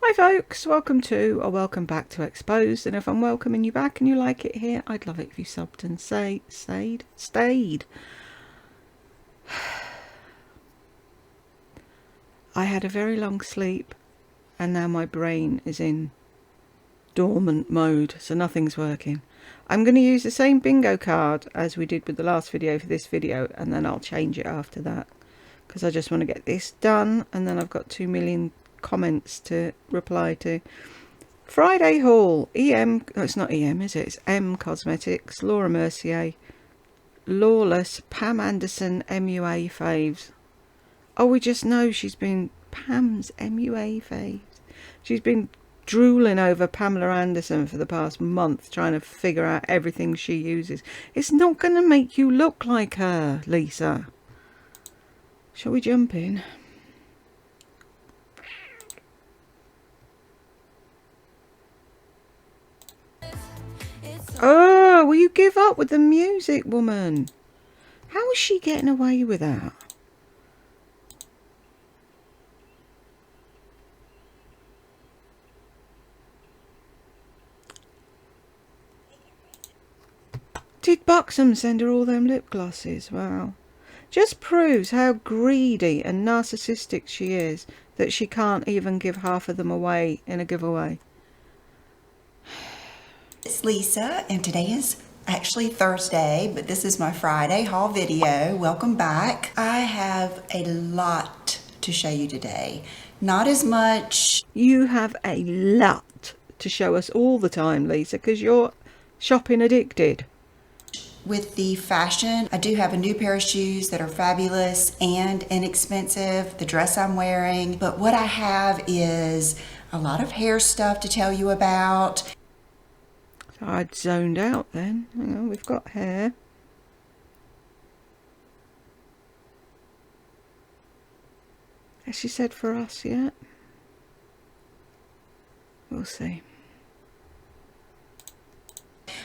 Hi folks, welcome to or welcome back to Exposed, and if I'm welcoming you back and you like it here, I'd love it if you subbed and stayed. I had a very long sleep and now my brain is in dormant mode, so nothing's working. I'm going to use the same bingo card as we did with the last video for this video, and then I'll change it after that because I just want to get this done, and then I've got 2 million comments to reply to. Friday haul, EM, no, it's not EM, is it? It's M Cosmetics, Laura Mercier, Lawless, Pam Anderson, MUA faves. Oh, we just know she's been Pam's MUA faves. She's been drooling over Pamela Anderson for the past month, trying to figure out everything she uses. It's not going to make you look like her, Lisa. Shall we jump in? Oh, will you give up with the music, woman? How is she getting away with that? Did Buxom send her all them lip glosses? Wow. Just proves how greedy and narcissistic she is that she can't even give half of them away in a giveaway. It's Lisa, and today is actually Thursday, but this is my Friday haul video. Welcome back. I have a lot to show you today. Not as much. You have a lot to show us all the time, Lisa, because you're shopping addicted. With the fashion, I do have a new pair of shoes that are fabulous and inexpensive, the dress I'm wearing, but what I have is a lot of hair stuff to tell you about. So I'd zoned out then. Hang on, we've got hair. Has she said for us yet? We'll see.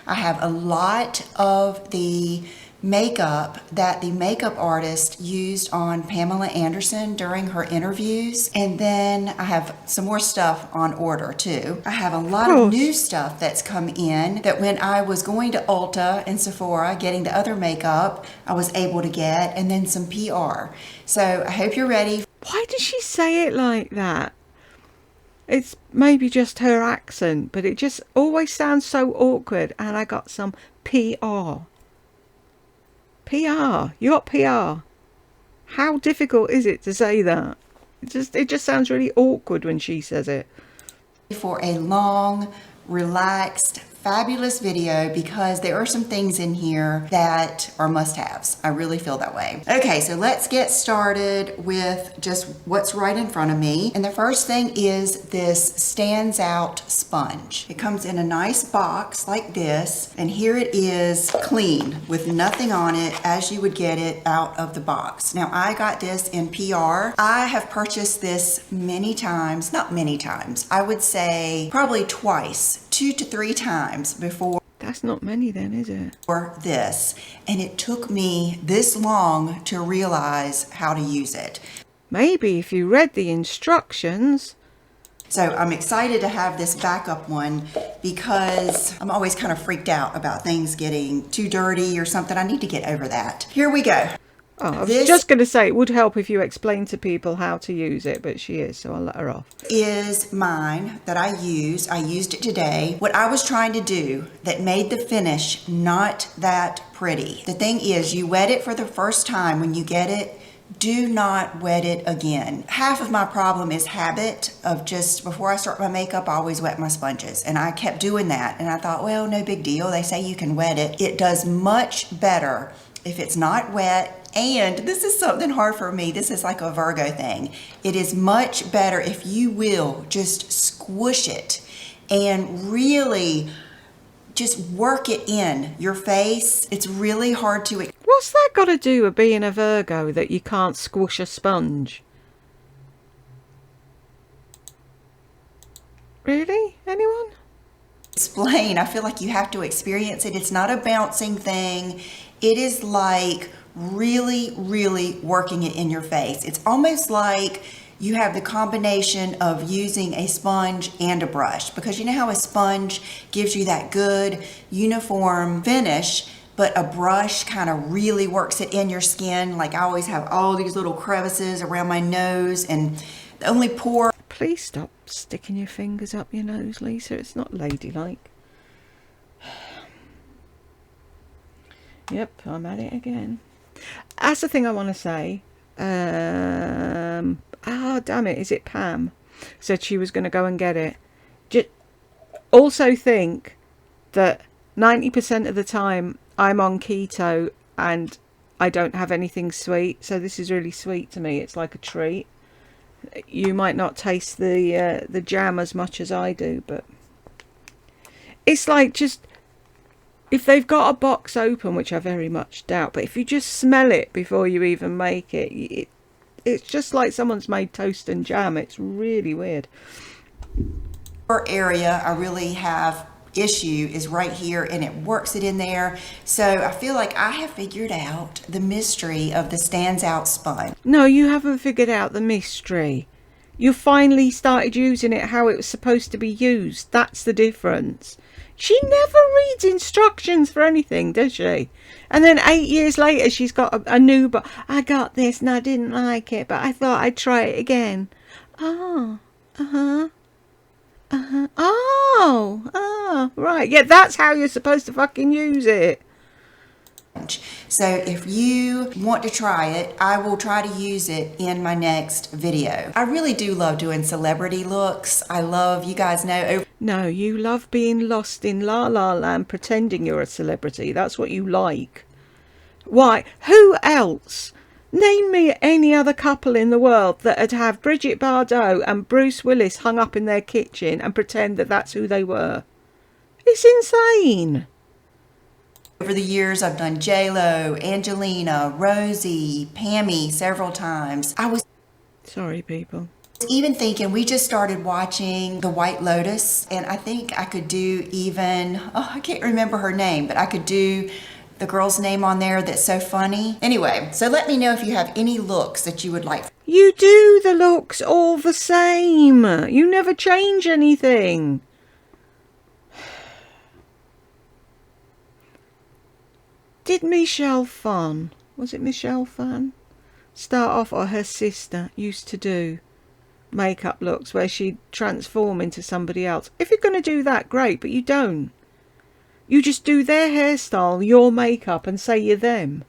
I have a lot of the makeup that the makeup artist used on Pamela Anderson during her interviews, and then I have some more stuff on order too. I have a lot of new stuff that's come in that when I was going to Ulta and Sephora getting the other makeup I was able to get, and then some PR. So I hope you're ready. Why does she say it like that? It's maybe just her accent, but it just always sounds so awkward. And I got some PR. PR. You got PR. How difficult is it to say that? It just sounds really awkward when she says it. For a long, relaxed, fabulous video, because there are some things in here that are must-haves. I really feel that way. Okay, so let's get started with just what's right in front of me. And the first thing is this stands out sponge. It comes in a nice box like this, and here it is clean with nothing on it as you would get it out of the box. Now I got this in PR. I have purchased this many times, not many times, I would say probably twice, 2 to 3 times before. That's not many then, is it? For this, and it took me this long to realize how to use it. Maybe if you read the instructions. So I'm excited to have this backup one because I'm always kind of freaked out about things getting too dirty or something. I need to get over that. Here we go. Oh, I was just going to say it would help if you explained to people how to use it, but she is, so I'll let her off. Is mine that I use. I used it today. What I was trying to do that made the finish not that pretty. The thing is, you wet it for the first time when you get it. Do not wet it again. Half of my problem is habit of just before I start my makeup, I always wet my sponges. And I kept doing that. And I thought, well, no big deal. They say you can wet it. It does much better if it's not wet. And this is something hard for me. This is like a Virgo thing. It is much better if you will just squish it and really just work it in your face. It's really hard to. What's that got to do with being a Virgo that you can't squish a sponge? Really? Anyone? Explain. I feel like you have to experience it. It's not a bouncing thing. It is like really, really working it in your face. It's almost like you have the combination of using a sponge and a brush, because you know how a sponge gives you that good uniform finish, but a brush kind of really works it in your skin. Like I always have all these little crevices around my nose, and the only pore. Please stop sticking your fingers up your nose, Lisa. It's not ladylike. Yep, I'm at it again. That's the thing I want to say. Damn it, is it Pam? Said she was going to go and get it. Also think that 90% of the time I'm on keto and I don't have anything sweet. So this is really sweet to me. It's like a treat. You might not taste the jam as much as I do, but it's like just... If they've got a box open, which I very much doubt, but if you just smell it before you even make it, it's just like someone's made toast and jam. It's really weird. Area I really have issue is right here, and it works it in there. So I feel like I have figured out the mystery of the stands out sponge. No, you haven't figured out the mystery. You finally started using it how it was supposed to be used. That's the difference. She never reads instructions for anything, does she? And then 8 years later, she's got a new... But I got this and I didn't like it, but I thought I'd try it again. Oh, right. Yeah, that's how you're supposed to fucking use it. So if you want to try it, I will try to use it in my next video. I really do love doing celebrity looks. I love, you guys know... No, you love being lost in La La Land pretending you're a celebrity. That's what you like. Why? Who else? Name me any other couple in the world that would have Bridget Bardot and Bruce Willis hung up in their kitchen and pretend that that's who they were. It's insane. Over the years, I've done J-Lo, Angelina, Rosie, Pammy several times. I was... Sorry, people. Even thinking, we just started watching The White Lotus, and I think I could do even... Oh, I can't remember her name, but I could do the girl's name on there that's so funny. Anyway, so let me know if you have any looks that you would like. You do the looks all the same. You never change anything. Did Michelle Phan, was it Michelle Phan, start off, or her sister used to do makeup looks where she'd transform into somebody else? If you're going to do that, great, but you don't. You just do their hairstyle, your makeup, and say you're them.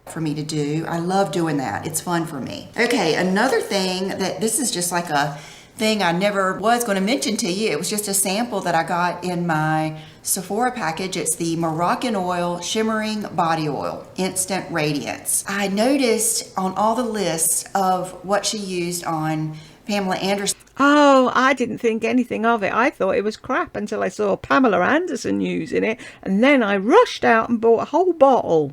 For me to do. I love doing that. It's fun for me. Okay, another thing that this is just like a thing I never was going to mention to you. It was just a sample that I got in my Sephora package. It's the Moroccan Oil Shimmering Body Oil Instant Radiance. I noticed on all the lists of what she used on Pamela Anderson. Oh, I didn't think anything of it. I thought it was crap until I saw Pamela Anderson using it, and then I rushed out and bought a whole bottle.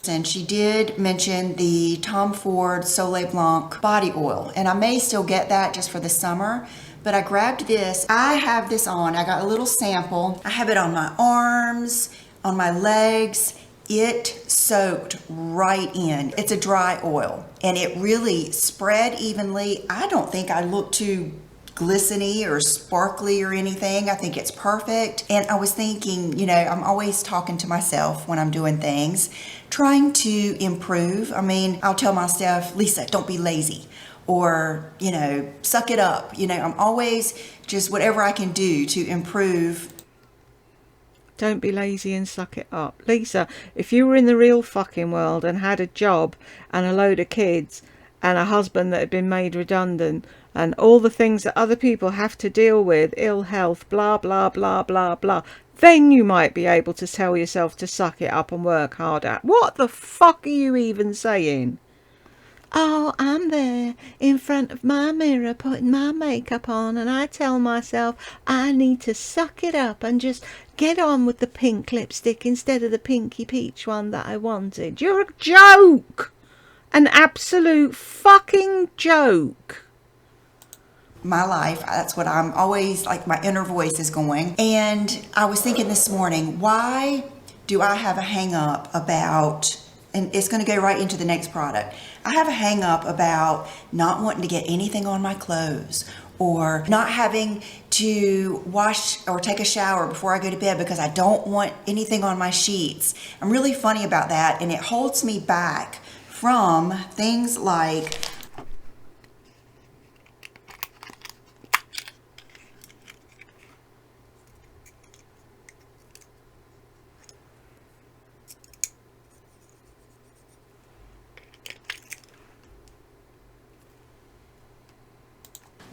And she did mention the Tom Ford Soleil Blanc body oil, and I may still get that just for the summer, but I grabbed this. I have this on. I got a little sample. I have it on my arms, on my legs. It soaked right in. It's a dry oil, and it really spread evenly. I don't think I look too glistening or sparkly or anything. I think it's perfect. And I was thinking, you know, I'm always talking to myself when I'm doing things, trying to improve. I mean, I'll tell myself, Lisa, don't be lazy, or, you know, suck it up. You know, I'm always just whatever I can do to improve. Don't be lazy and suck it up. Lisa, if you were in the real fucking world and had a job and a load of kids and a husband that had been made redundant and all the things that other people have to deal with, ill health, blah, blah, blah, blah, blah, then you might be able to tell yourself to suck it up and work harder. What the fuck are you even saying? Oh, I'm there in front of my mirror putting my makeup on, and I tell myself I need to suck it up and just get on with the pink lipstick instead of the pinky peach one that I wanted. You're a joke! An absolute fucking joke. My life, that's what I'm always, like, my inner voice is going. And I was thinking this morning, why do I have a hang up about and it's going to go right into the next product. I have a hang up about not wanting to get anything on my clothes, or not having to wash or take a shower before I go to bed because I don't want anything on my sheets. I'm really funny about that, and it holds me back from things like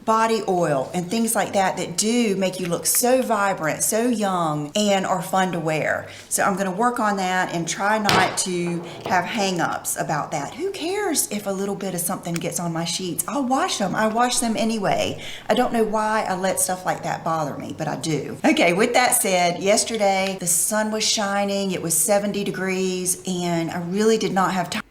body oil and things like that that do make you look so vibrant, so young, and are fun to wear. So I'm going to work on that and try not to have hang-ups about that. Who cares if a little bit of something gets on my sheets? I'll wash them. I wash them anyway. I don't know why I let stuff like that bother me, but I do. Okay, with that said, yesterday the sun was shining. It was 70 degrees, and I really did not have time.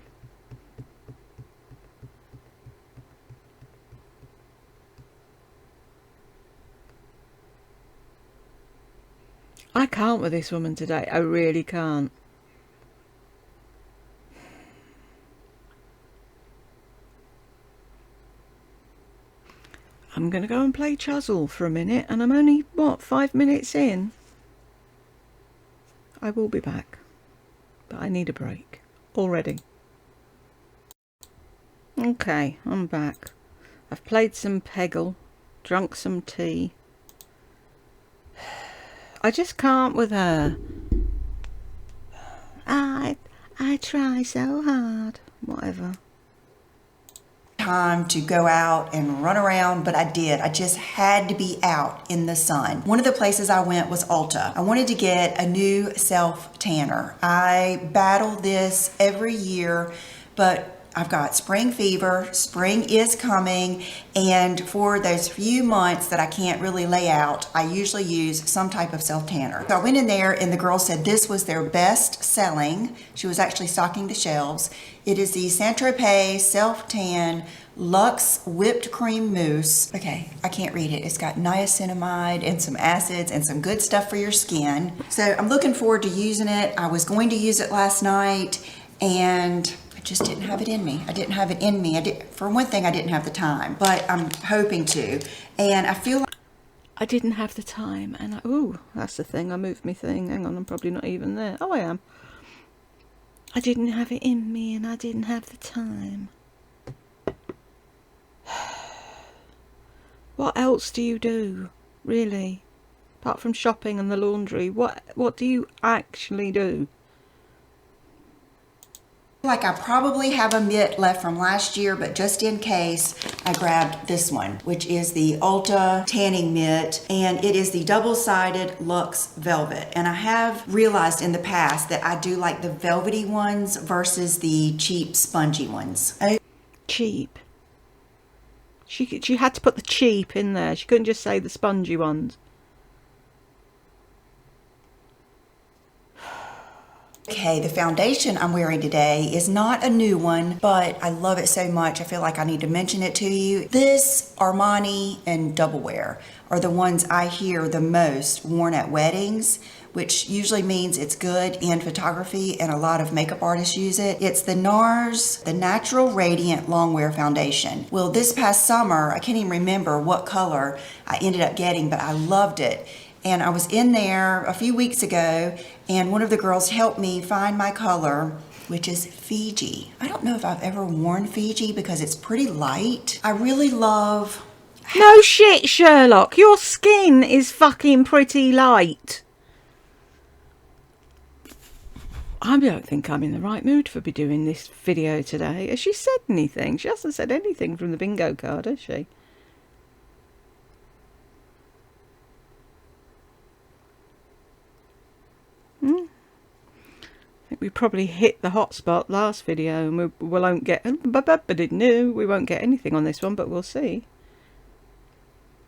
I can't with this woman today. I really can't. I'm going to go and play Chuzzle for a minute, and I'm only, what, 5 minutes in? I will be back, but I need a break already. Okay, I'm back. I've played some Peggle, drunk some tea. I just can't with her. I try so hard. Whatever. Time to go out and run around, but I did. I just had to be out in the sun. One of the places I went was Ulta. I wanted to get a new self tanner. I battle this every year, but I've got spring fever. Spring is coming, and for those few months that I can't really lay out, I usually use some type of self tanner. So I went in there, and the girl said this was their best selling. She was actually stocking the shelves. It is the Saint-Tropez Self Tan Luxe Whipped Cream Mousse. Okay, I can't read it. It's got niacinamide and some acids and some good stuff for your skin. So I'm looking forward to using it. I was going to use it last night, and I just didn't have it in me. I didn't have it in me. For one thing, I didn't have the time, but I'm hoping to. And I feel like I didn't have the time, and ooh, that's the thing. I moved my thing. Hang on, I'm probably not even there. Oh, I am. I didn't have it in me, and I didn't have the time. What else do you do, really? Apart from shopping and the laundry, what do you actually do? Like I probably have a mitt left from last year, but just in case, I grabbed this one, which is the Ulta tanning mitt, and it is the double-sided Luxe Velvet. And I have realized in the past that I do like the velvety ones versus the cheap spongy ones. Cheap. She had to put the cheap in there. She couldn't just say the spongy ones. Okay, the foundation I'm wearing today is not a new one, but I love it so much I feel like I need to mention it to you. This Armani and Double Wear are the ones I hear the most worn at weddings, which usually means it's good in photography, and a lot of makeup artists use it. It's the NARS, the Natural Radiant Longwear Foundation. Well, this past summer, I can't even remember what color I ended up getting, but I loved it. And I was in there a few weeks ago, and one of the girls helped me find my color, which is Fiji. I don't know if I've ever worn Fiji because it's pretty light. I really love... No shit, Sherlock. Your skin is fucking pretty light. I don't think I'm in the right mood for be doing this video today. Has she said anything? She hasn't said anything from the bingo card, has she? I think we probably hit the hot spot last video, and we won't get... No, we won't get anything on this one, but we'll see.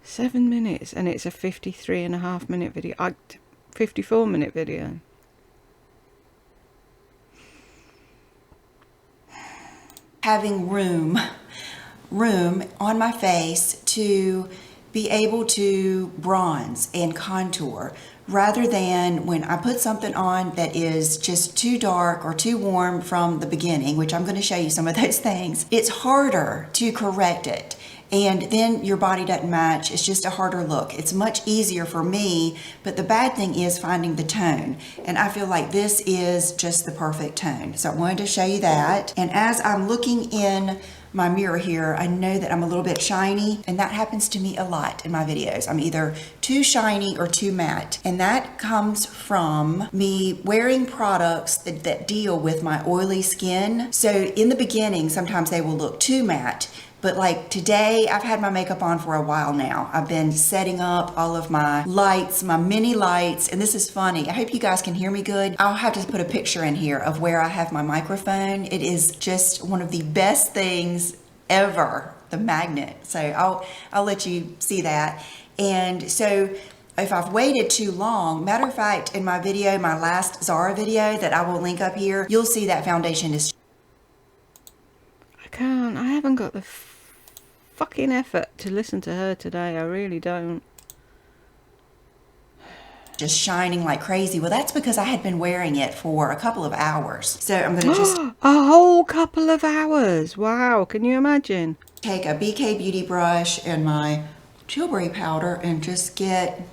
7 minutes, and it's a 53.5 minute video. 54 minute video. Having room on my face to be able to bronze and contour, rather than when I put something on that is just too dark or too warm from the beginning, which I'm going to show you some of those things. It's harder to correct it. And then your body doesn't match. It's just a harder look. It's much easier for me, but the bad thing is finding the tone. And I feel like this is just the perfect tone. So I wanted to show you that. And as I'm looking in my mirror here, I know that I'm a little bit shiny, and that happens to me a lot in my videos. I'm either too shiny or too matte. And that comes from me wearing products that deal with my oily skin. So in the beginning, sometimes they will look too matte. But like today, I've had my makeup on for a while now. I've been setting up all of my lights, my mini lights, and this is funny. I hope you guys can hear me good. I'll have to put a picture in here of where I have my microphone. It is just one of the best things ever, the magnet. So I'll let you see that. And so if I've waited too long, matter of fact, in my video, my last Zara video that I will link up here, you'll see that foundation is... I haven't got the fucking effort to listen to her today. I really don't. Just shining like crazy. Well, that's because I had been wearing it for a couple of hours. So I'm going to just... a whole couple of hours. Wow. Can you imagine? Take a BK Beauty brush and my Tilbury powder and just get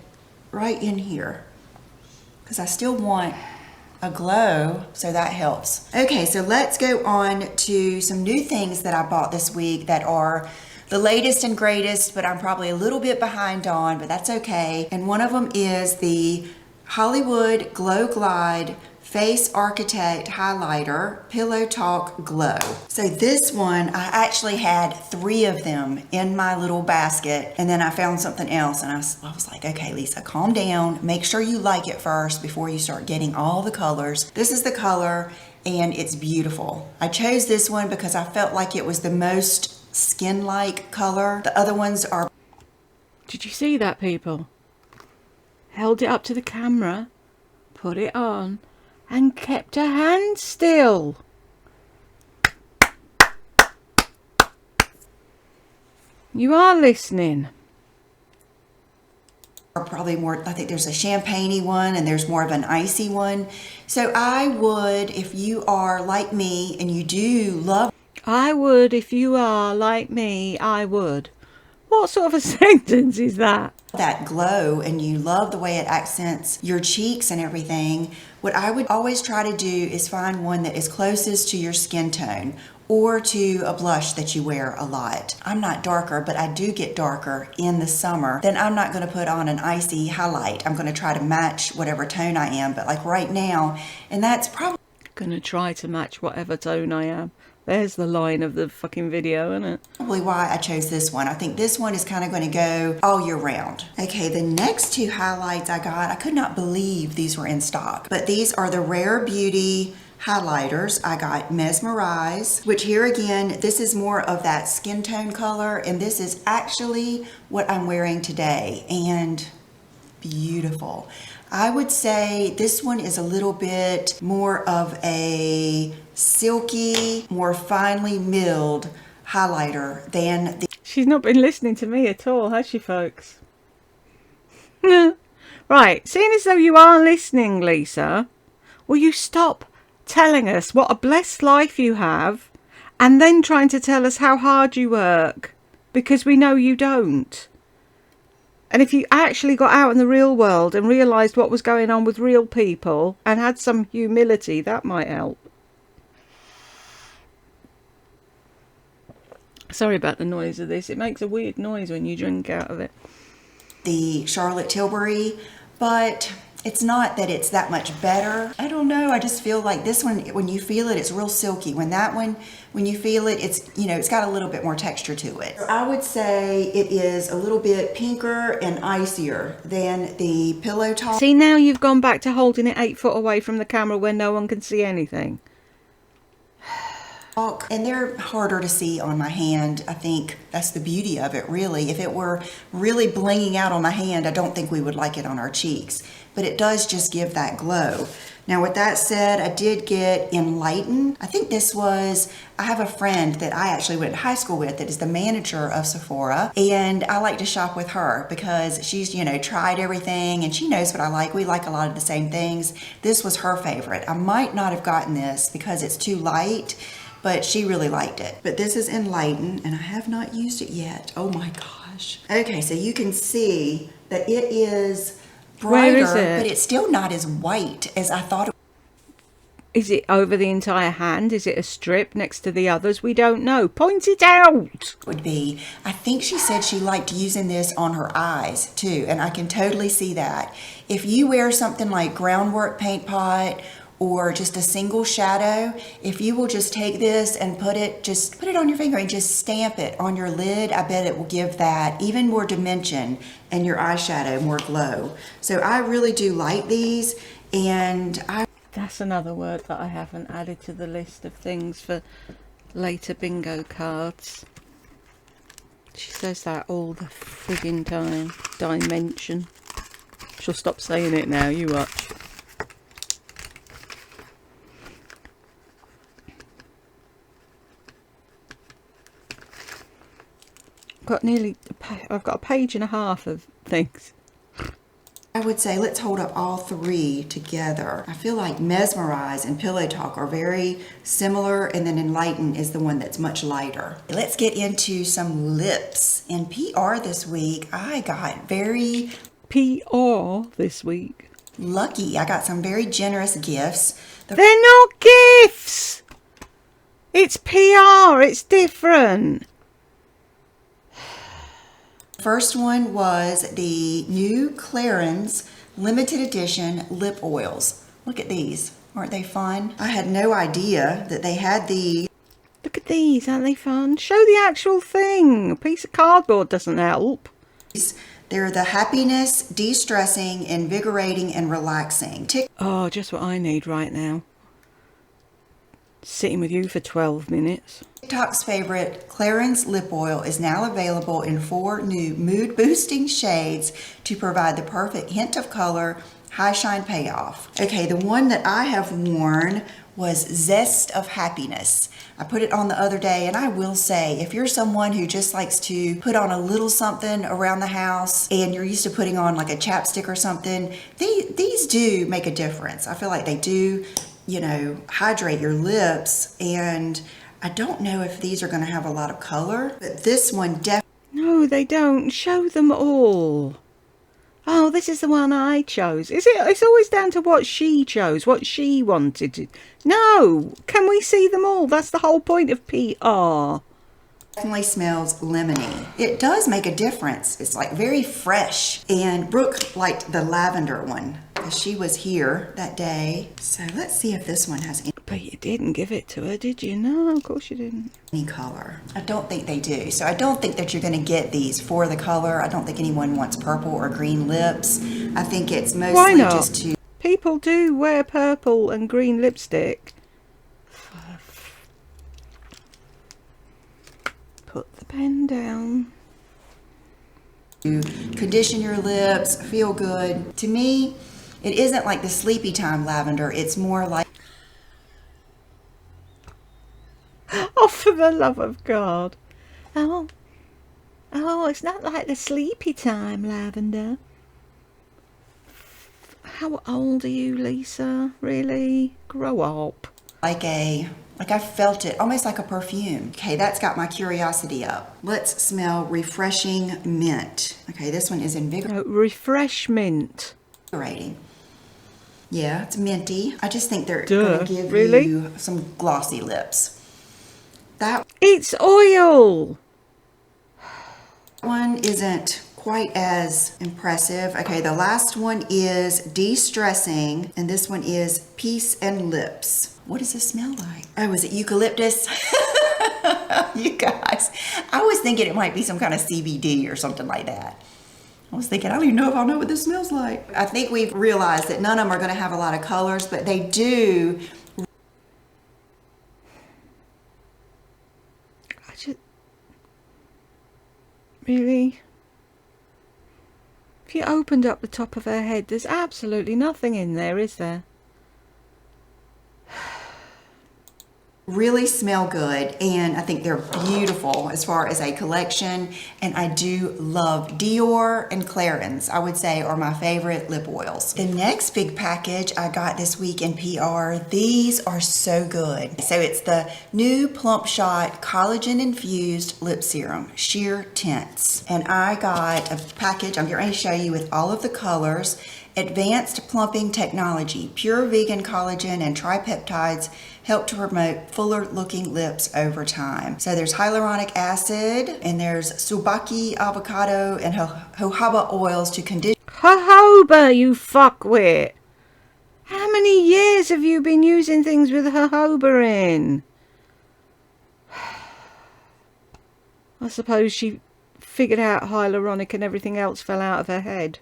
right in here. Because I still want a glow, so that helps. Okay, so let's go on to some new things that I bought this week that are the latest and greatest, but I'm probably a little bit behind on, but that's okay. And one of them is the Hollywood Glow Glide Face Architect Highlighter Pillow Talk Glow. So this one, I actually had 3 of them in my little basket, and then I found something else, and I was like, okay, Lisa, calm down. Make sure you like it first before you start getting all the colors. This is the color, and it's beautiful. I chose this one because I felt like it was the most skin-like color. The other ones are... Did you see that, people? Held it up to the camera, put it on, and kept her hand still. You are listening. Are probably more, I think there's a champagne-y one and there's more of an icy one. So I would, if you are like me and you do love... I would, if you are like me, I would. What sort of a sentence is that? That glow and you love the way it accents your cheeks and everything, what I would always try to do is find one that is closest to your skin tone or to a blush that you wear a lot. I'm not darker, but I do get darker in the summer. Then I'm not going to put on an icy highlight. I'm going to try to match whatever tone I am, but like right now, and that's probably... Going to try to match whatever tone I am. There's the line of the fucking video, isn't it? Probably why I chose this one. I think this one is kind of going to go all year round. Okay, the next 2 highlights I got, I could not believe these were in stock, but these are the Rare Beauty highlighters. I got Mesmerize, which here again, this is more of that skin tone color, and this is actually what I'm wearing today, and beautiful. I would say this one is a little bit more of a silky, more finely milled highlighter than the... She's not been listening to me at all, has she, folks? Right, seeing as though you are listening, Lisa, will you stop telling us what a blessed life you have and then trying to tell us how hard you work? Because we know you don't. And if you actually got out in the real world and realised what was going on with real people and had some humility, that might help. Sorry about the noise of this. It makes a weird noise when you drink out of it. The Charlotte Tilbury, but it's not that it's that much better. I don't know. I just feel like this one, when you feel it, it's real silky. When that one, when you feel it, it's, you know, it's got a little bit more texture to it. I would say it is a little bit pinker and icier than the Pillow Talk. See, now you've gone back to holding it 8 foot away from the camera where no one can see anything. And they're harder to see on my hand. I think that's the beauty of it, really. If it were really blinging out on my hand, I don't think we would like it on our cheeks. But it does just give that glow. Now, with that said, I did get Enlighten. I think this was, I have a friend that I actually went to high school with that is the manager of Sephora, and I like to shop with her because she's, you know, tried everything and she knows what I like. We like a lot of the same things. This was her favorite. I might not have gotten this because it's too light, but she really liked it. But this is Enlighten, and I have not used it yet. Oh my gosh. Okay, so you can see that it is brighter, Where is it? but it's still not as white as I thought it Is it over the entire hand? Is it a strip next to the others? We don't know. Point it out! would be. I think she said she liked using this on her eyes too, and I can totally see that. If you wear something like Groundwork Paint Pot or just a single shadow, if you will just take this and put it on your finger and just stamp it on your lid, I bet it will give that even more dimension and your eyeshadow more glow. So I really do like these, and That's another word that I haven't added to the list of things for later bingo cards. She says that all the frigging time. Dimension. She'll stop saying it now, you watch. I've got a page and a half of things. I would say let's hold up all three together. I feel like Mesmerize and Pillow Talk are very similar, and then Enlighten is the one that's much lighter. Let's get into some lips. In PR this week, I got very PR this week. lucky. I got some very generous gifts. They're not gifts! It's PR, it's different. First one was the new Clarins limited edition lip oils. Look at these. Aren't they fun? I had no idea that they had these. Look at these, aren't they fun? Show the actual thing. A piece of cardboard doesn't help. They're the happiness, de-stressing, invigorating, and relaxing. Oh, just what I need right now. Sitting with you for 12 minutes. TikTok's favorite Clarins lip oil is now available in 4 new mood-boosting shades to provide the perfect hint of color, high shine payoff. Okay, the one that I have worn was Zest of Happiness. I put it on the other day, and I will say, if you're someone who just likes to put on a little something around the house and you're used to putting on like a chapstick or something, these do make a difference. I feel like they do, you know, hydrate your lips, and I don't know if these are going to have a lot of color, but this one definitely. No, they don't. Show them all. Oh, this is the one I chose. Is it? It's always down to what she chose, what she wanted to. No, can we see them all? That's the whole point of PR. Definitely smells lemony. It does make a difference. It's like very fresh. And Brooke liked the lavender one because she was here that day. So let's see if this one has But you didn't give it to her, did you? No, of course you didn't. any color. I don't think they do. So I don't think that you're going to get these for the color. I don't think anyone wants purple or green lips. I think it's mostly Why not? just to. People do wear purple and green lipstick. Put the pen down. Condition your lips, feel good. To me, it isn't like the sleepy time lavender. It's more like. Oh, for the love of God. Oh, it's not like the sleepy time lavender. How old are you, Lisa? Really? Grow up. Like I felt it, almost like a perfume. Okay, that's got my curiosity up. Let's smell Refreshing Mint. Okay, this one is Refreshment. invigorating. Yeah, it's minty. I just think they're going to give really? you some glossy lips. That It's oil. one isn't quite as impressive. Okay, the last one is De-Stressing, and this one is Peace and Lips. What does this smell like? Oh, is it eucalyptus? You guys, I was thinking it might be some kind of CBD or something like that. I was thinking, I don't even know if I'll know what this smells like. I think we've realized that none of them are going to have a lot of colors, but they do. Really? If you opened up the top of her head, there's absolutely nothing in there, is there? Really smell good, and I think they're beautiful as far as a collection. And I do love Dior and Clarins, I would say, are my favorite lip oils. The next big package I got this week in PR, these are so good. So it's the new Plump Shot collagen infused lip serum, sheer tints. And I got a package I'm going to show you with all of the colors. Advanced plumping technology, pure vegan collagen and tripeptides help to promote fuller looking lips over time. So there's hyaluronic acid, and there's subaki avocado and jojoba oils to condition. Jojoba, you fuckwit! How many years have you been using things with jojoba in? I suppose she figured out hyaluronic and everything else fell out of her head.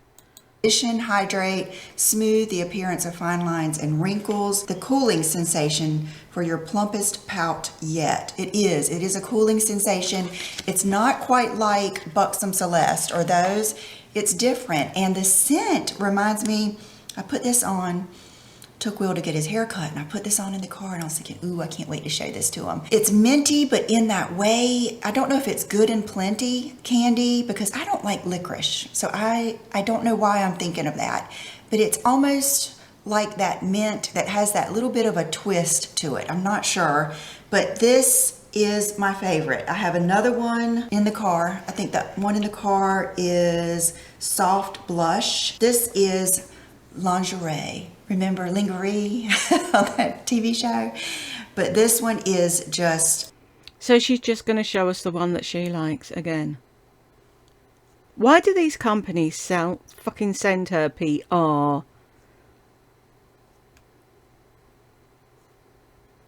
Condition, hydrate, smooth the appearance of fine lines and wrinkles. The cooling sensation for your plumpest pout yet. It is a cooling sensation. It's not quite like Buxom Celeste or those. It's different. And the scent reminds me, I put this on, took Will to get his hair cut, and I put this on in the car, and I was thinking, ooh, I can't wait to show this to him. It's minty, but in that way, I don't know if it's good and plenty candy, because I don't like licorice. So I don't know why I'm thinking of that. But it's almost like that mint that has that little bit of a twist to it. I'm not sure, but this is my favorite. I have another one in the car. I think that one in the car is Soft Blush. This is Lingerie. Remember Lingerie on that TV show? But this one is just... So she's just going to show us the one that she likes again. Why do these companies fucking send her PR?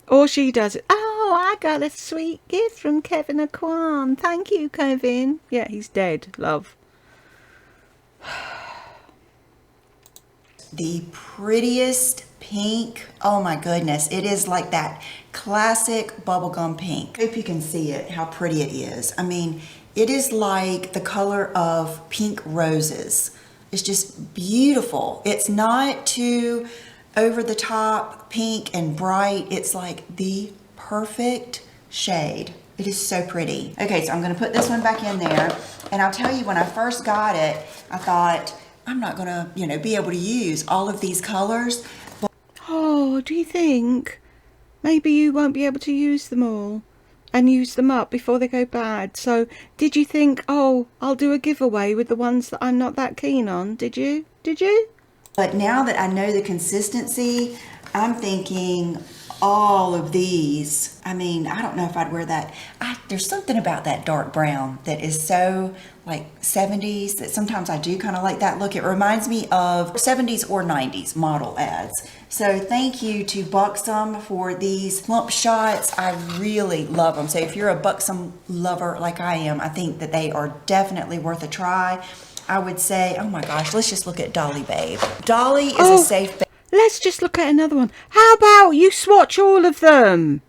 Or she does it. Oh, I got a sweet gift from Kevin Aquan. Thank you, Kevin. Yeah, he's dead, love. The prettiest pink. Oh my goodness. It is like that classic bubblegum pink. I hope you can see it, how pretty it is. I mean, it is like the color of pink roses. It's just beautiful. It's not too over the top pink and bright. It's like the perfect shade. It is so pretty. Okay, so I'm going to put this one back in there. And I'll tell you, when I first got it, I thought, I'm not gonna, be able to use all of these colors. Oh, do you think maybe you won't be able to use them all and use them up before they go bad? So did you think, oh, I'll do a giveaway with the ones that I'm not that keen on? Did you? But now that I know the consistency, I'm thinking all of these. I mean, I don't know if I'd wear that. There's something about that dark brown that is so like 70s that sometimes I do kind of like that look. It reminds me of 70s or 90s model ads. So thank you to Buxom for these plump shots. I really love them. So if you're a Buxom lover like I am, I think that they are definitely worth a try. I would say, oh my gosh, let's just look at Dolly Babe. Dolly is a safe bet. Let's just look at another one. How about you swatch all of them?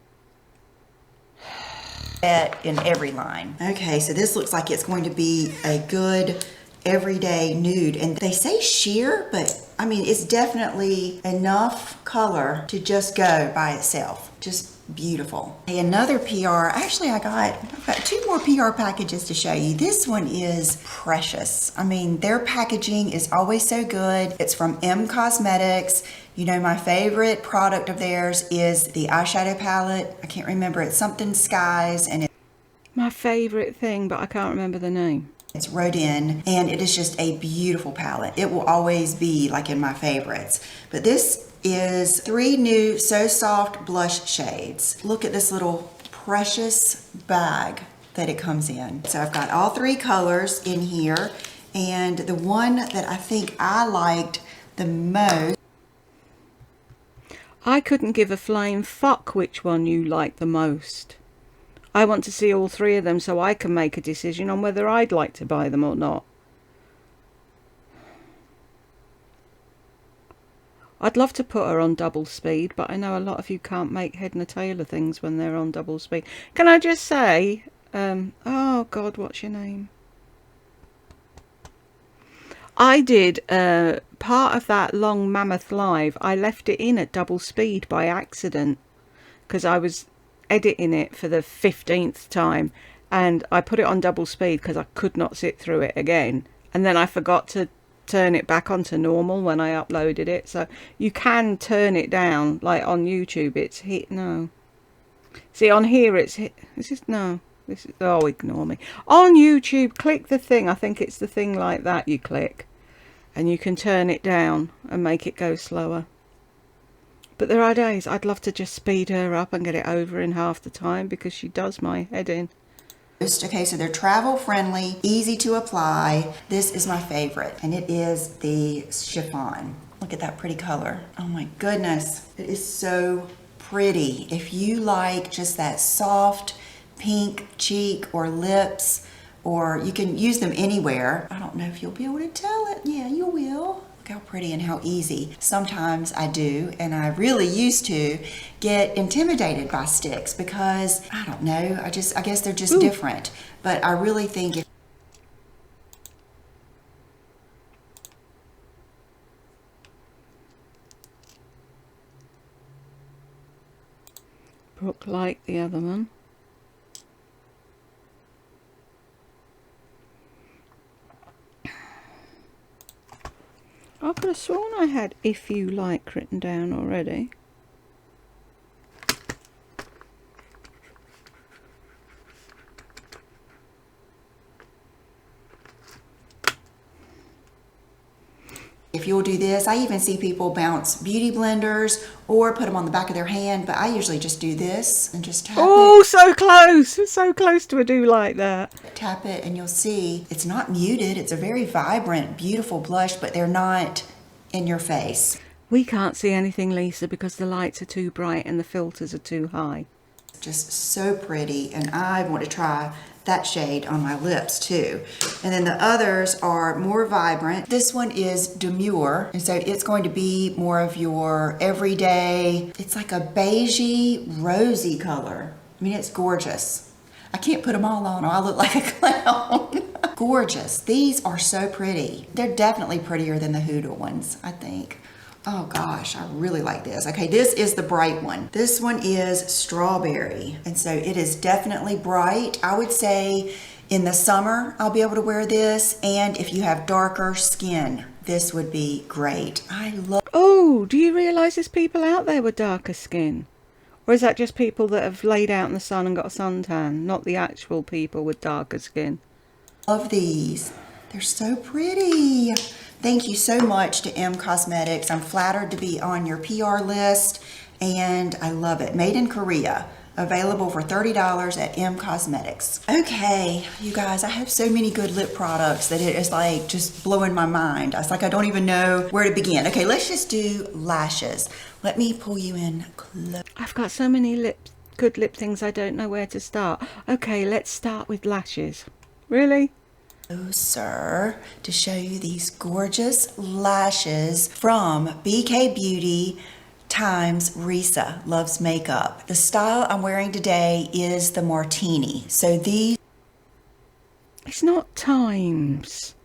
In every line. Okay, so this looks like it's going to be a good everyday nude. And they say sheer, but I mean, it's definitely enough color to just go by itself. Just beautiful. Okay, another PR. Actually, I've got two more PR packages to show you. This one is precious. I mean, their packaging is always so good. It's from M Cosmetics. My favorite product of theirs is the eyeshadow palette. I can't remember. It's something Skies, and it's my favorite thing, but I can't remember the name. It's Rodin, and it is just a beautiful palette. It will always be like in my favorites. But this is 3 new So Soft blush shades. Look at this little precious bag that it comes in. So I've got all 3 colors in here, and the one that I think I liked the most. I couldn't give a flying fuck which one you like the most. I want to see all 3 of them so I can make a decision on whether I'd like to buy them or not. I'd love to put her on double speed, but I know a lot of you can't make head and a tail of things when they're on double speed. Can I just say, oh God, what's your name? I did part of that long mammoth live. I left it in at double speed by accident because I was editing it for the 15th time, and I put it on double speed because I could not sit through it again, and then I forgot to turn it back onto normal when I uploaded it. So you can turn it down, like on YouTube it's hit. No, see on here it's hit. This is no, this is, oh, ignore me. On YouTube, click the thing, I think it's the thing like that you click, and you can turn it down and make it go slower. But there are days I'd love to just speed her up and get it over in half the time because she does my head in. Okay, so they're travel friendly, easy to apply. This is my favorite, and it is the chiffon. Look at that pretty color. Oh my goodness, it is so pretty. If you like just that soft pink cheek or lips, or you can use them anywhere. I don't know if you'll be able to tell it. Yeah, you will. Look how pretty and how easy. Sometimes I do, and I really used to get intimidated by sticks because, I don't know, I guess they're just different. But I really think if Brooke liked the other one. I could have sworn I had "if you like" written down already. you'll do this, I even see people bounce beauty blenders or put them on the back of their hand, but I usually just do this and just tap it. Oh, so close! So close to a do like that. Tap it and you'll see it's not muted. It's a very vibrant, beautiful blush, but they're not in your face. We can't see anything, Lisa, because the lights are too bright and the filters are too high. Just so pretty, and I want to try that shade on my lips too. And then the others are more vibrant. This one is Demure, and so it's going to be more of your everyday, it's like a beigey, rosy color. I mean, it's gorgeous. I can't put them all on or I'll look like a clown. Gorgeous. These are so pretty. They're definitely prettier than the Huda ones, I think. Oh gosh, I really like this. Okay, this is the bright one. This one is Strawberry. And so it is definitely bright. I would say in the summer, I'll be able to wear this. And if you have darker skin, this would be great. I love. Oh, do you realise there's people out there with darker skin? Or is that just people that have laid out in the sun and got a suntan, not the actual people with darker skin? Love these. They're so pretty. Thank you so much to M Cosmetics. I'm flattered to be on your PR list, and I love it. Made in Korea. Available for $30 at M Cosmetics. Okay, you guys, I have so many good lip products that it is like just blowing my mind. It's like I don't even know where to begin. Okay, let's just do lashes. Let me pull you in close. I've got so many good lip things I don't know where to start. Okay, let's start with lashes. Really? Closer to show you these gorgeous lashes from BK Beauty times Risa Loves Makeup. The style I'm wearing today is the Martini. So these... It's not times.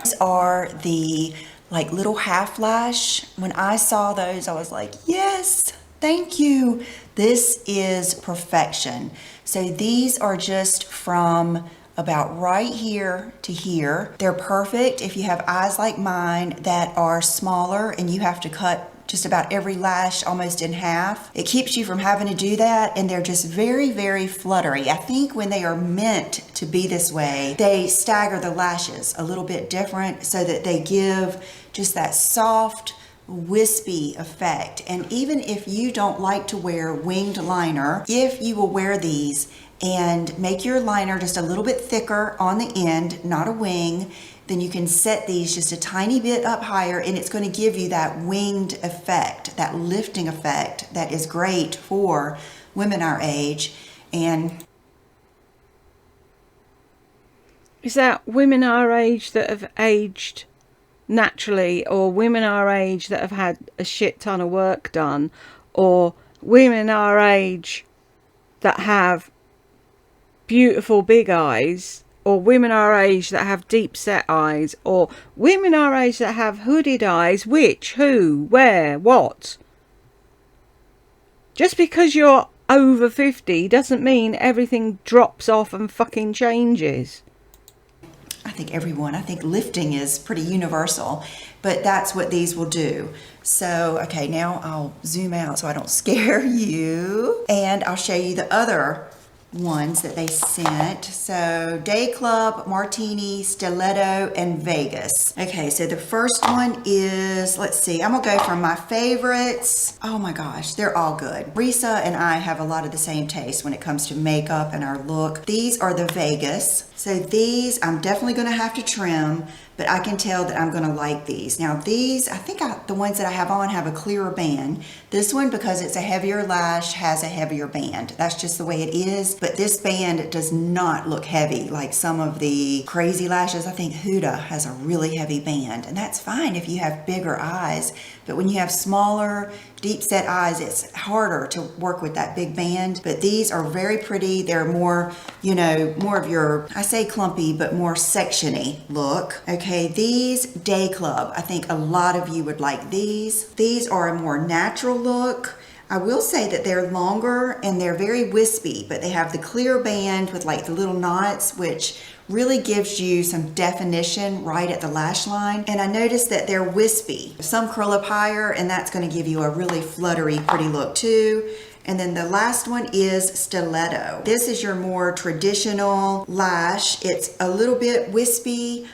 These are the like little half lash. When I saw those, I was like, yes, thank you. This is perfection. So these are just from about right here to here. They're perfect if you have eyes like mine that are smaller and you have to cut just about every lash almost in half. It keeps you from having to do that, and they're just very, very fluttery. I think when they are meant to be this way, they stagger the lashes a little bit different so that they give just that soft, wispy effect. And even if you don't like to wear winged liner, if you will wear these and make your liner just a little bit thicker on the end, not a wing, then you can set these just a tiny bit up higher, and it's going to give you that winged effect, that lifting effect that is great for women our age. And is that women our age that have aged naturally, or women our age that have had a shit ton of work done, or women our age that have beautiful big eyes or women our age that have deep set eyes, or women our age that have hooded eyes. Which, who, where, what? Just because you're over 50 doesn't mean everything drops off and fucking changes. I think lifting is pretty universal, but that's what these will do. So, okay, now I'll zoom out so I don't scare you, and I'll show you the other ones that they sent. So Day Club, Martini, Stiletto, and Vegas. Okay, so the first one is, let's see, I'm gonna go from my favorites. Oh my gosh, they're all good. Risa and I have a lot of the same taste when it comes to makeup and our look. These are the Vegas. So these I'm definitely gonna have to trim, but I can tell that I'm gonna like these. Now these, I think the ones that I have on have a clearer band. This one, because it's a heavier lash, has a heavier band. That's just the way it is. But this band does not look heavy like some of the crazy lashes. I think Huda has a really heavy band, and that's fine if you have bigger eyes. But when you have smaller, deep set eyes, it's harder to work with that big band. But these are very pretty. They're more, you know, more of your, I say clumpy, but more section-y look. Okay, these Day Club, I think a lot of you would like these. These are a more natural look. I will say that they're longer and they're very wispy, but they have the clear band with like the little knots, which really gives you some definition right at the lash line. And I noticed that they're wispy. Some curl up higher, and that's going to give you a really fluttery, pretty look too. And then the last one is Stiletto. This is your more traditional lash. It's a little bit wispy,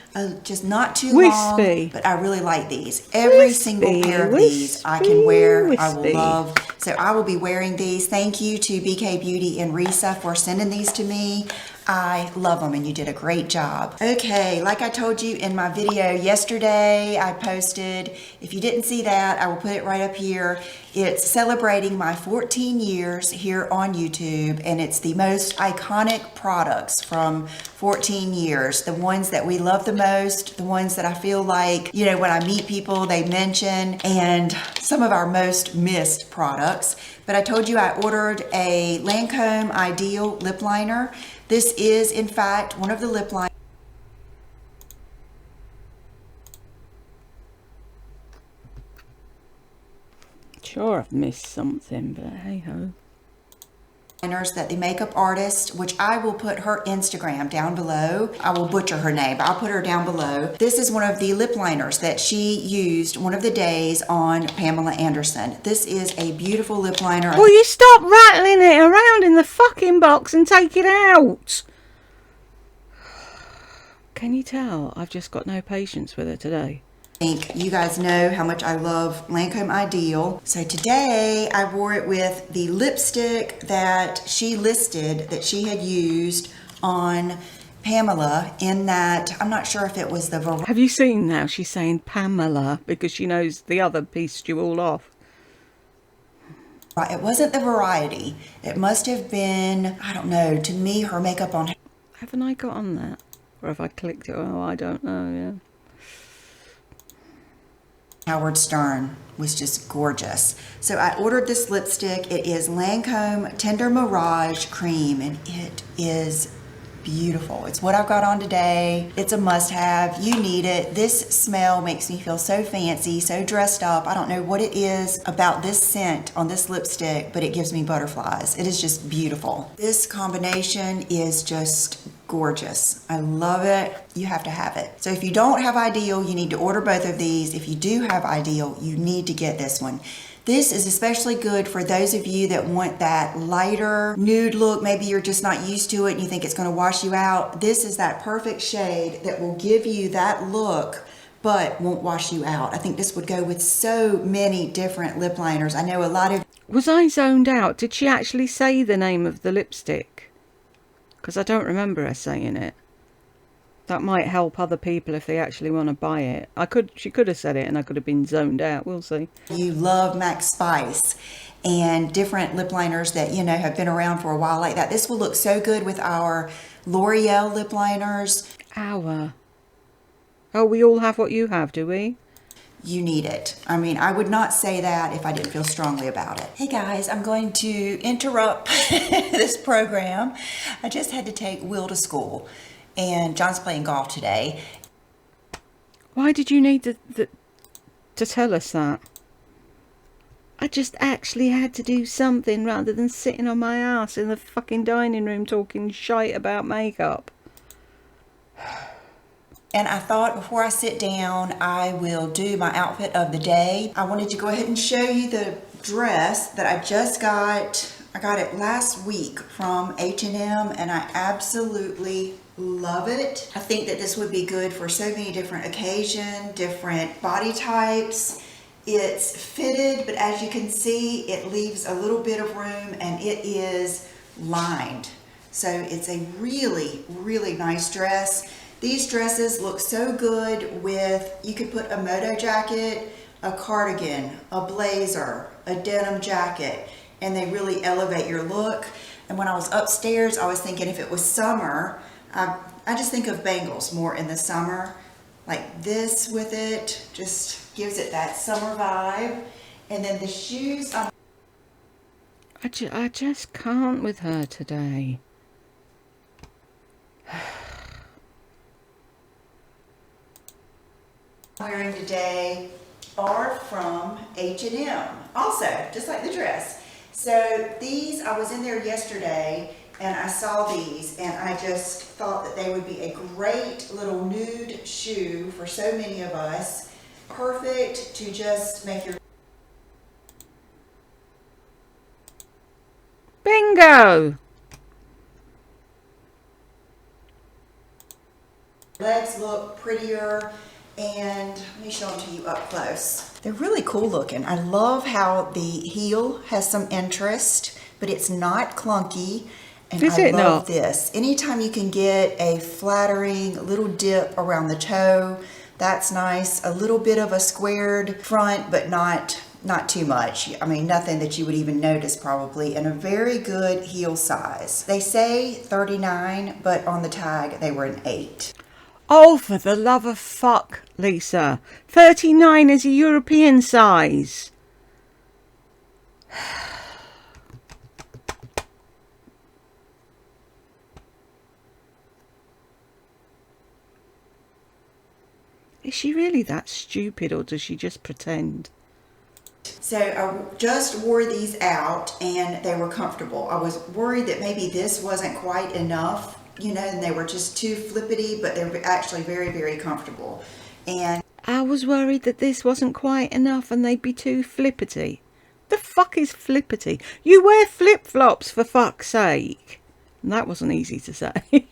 just not too long, but I really like these. Every single pair of these I can wear, I will love. So I will be wearing these. Thank you to BK Beauty and Risa for sending these to me. I love them, and you did a great job. Okay, like I told you in my video yesterday, I posted, if you didn't see that, I will put it right up here. It's celebrating my 14 years here on YouTube, and it's the most iconic products from 14 years. The ones that we love the most, the ones that I feel like, you know, when I meet people, they mention, and some of our most missed products. But I told you I ordered a Lancome Ideal lip liner. This is, in fact, one of the lip liners. Sure, I've missed something, but hey ho. That the makeup artist, which I will put her Instagram down below. I will butcher her name, but I'll put her down below. This is one of the lip liners that she used one of the days on Pamela Anderson. This is a beautiful lip liner. Will you stop rattling it around in the fucking box and take it out? Can you tell I've just got no patience with her today? I think you guys know how much I love Lancome Ideal. So today I wore it with the lipstick that she listed that she had used on Pamela, in that, I'm not sure if it was the variety. Have you seen now? She's saying Pamela because she knows the other pissed you all off. It wasn't the variety. It must have been, I don't know, to me her makeup on. Haven't I got on that? Or have I clicked it? Oh, I don't know, yeah. Howard Stern was just gorgeous. So I ordered this lipstick. It is Lancome Tender Mirage Cream, and it is beautiful. It's what I've got on today. It's a must-have. You need it. This smell makes me feel so fancy, so dressed up. I don't know what it is about this scent on this lipstick, but it gives me butterflies. It is just beautiful. This combination is just gorgeous. I love it. You have to have it. So if you don't have Ideal, you need to order both of these. If you do have Ideal, you need to get this one. This is especially good for those of you that want that lighter nude look. Maybe you're just not used to it and you think it's going to wash you out. This is that perfect shade that will give you that look but won't wash you out. I think this would go with so many different lip liners. I know a lot of... Was I zoned out? Did she actually say the name of the lipstick? Because I don't remember her saying it. That might help other people if they actually want to buy it. She could have said it and I could have been zoned out. We'll see. You love Max Spice and different lip liners that, you know, have been around for a while like that. This will look so good with our L'Oreal lip liners. Oh, we all have what you have, do we? You need it. I mean, I would not say that if I didn't feel strongly about it. Hey guys, I'm going to interrupt this program. I just had to take Will to school. and John's playing golf today. Why did you need to tell us that? I just actually had to do something rather than sitting on my ass in the fucking dining room talking shite about makeup. And I thought before I sit down, I will do my outfit of the day. I wanted to go ahead and show you the dress that I just got. I got it last week from H&M and I absolutely love it. I think that this would be good for so many different occasions, different body types. It's fitted, but as you can see, it leaves a little bit of room and it is lined. So it's a really, really nice dress. These dresses look so good with, you could put a moto jacket, a cardigan, a blazer, a denim jacket, and they really elevate your look. And when I was upstairs, I was thinking if it was summer, I just think of bangles more in the summer. Like this with it, just gives it that summer vibe. And then the shoes, I just can't with her today. I'm wearing today are from H&M. Also, just like the dress. So these, I was in there yesterday and I saw these and I just thought that they would be a great little nude shoe for so many of us. Perfect to just make your Bingo! legs look prettier. And let me show them to you up close. They're really cool looking. I love how the heel has some interest, but it's not clunky. And I love this. Anytime you can get a flattering little dip around the toe, that's nice. A little bit of a squared front, but not too much. I mean, nothing that you would even notice probably, and a very good heel size. They say 39, but on the tag they were an 8. Oh, for the love of fuck, Lisa. 39 is a European size. Is she really that stupid, or does she just pretend? So I just wore these out and they were comfortable. I was worried that maybe this wasn't quite enough, you know, and they were just too flippity, but they're actually very, very comfortable. And I was worried that this wasn't quite enough and they'd be too flippity. The fuck is flippity? You wear flip-flops, for fuck's sake. And that wasn't easy to say.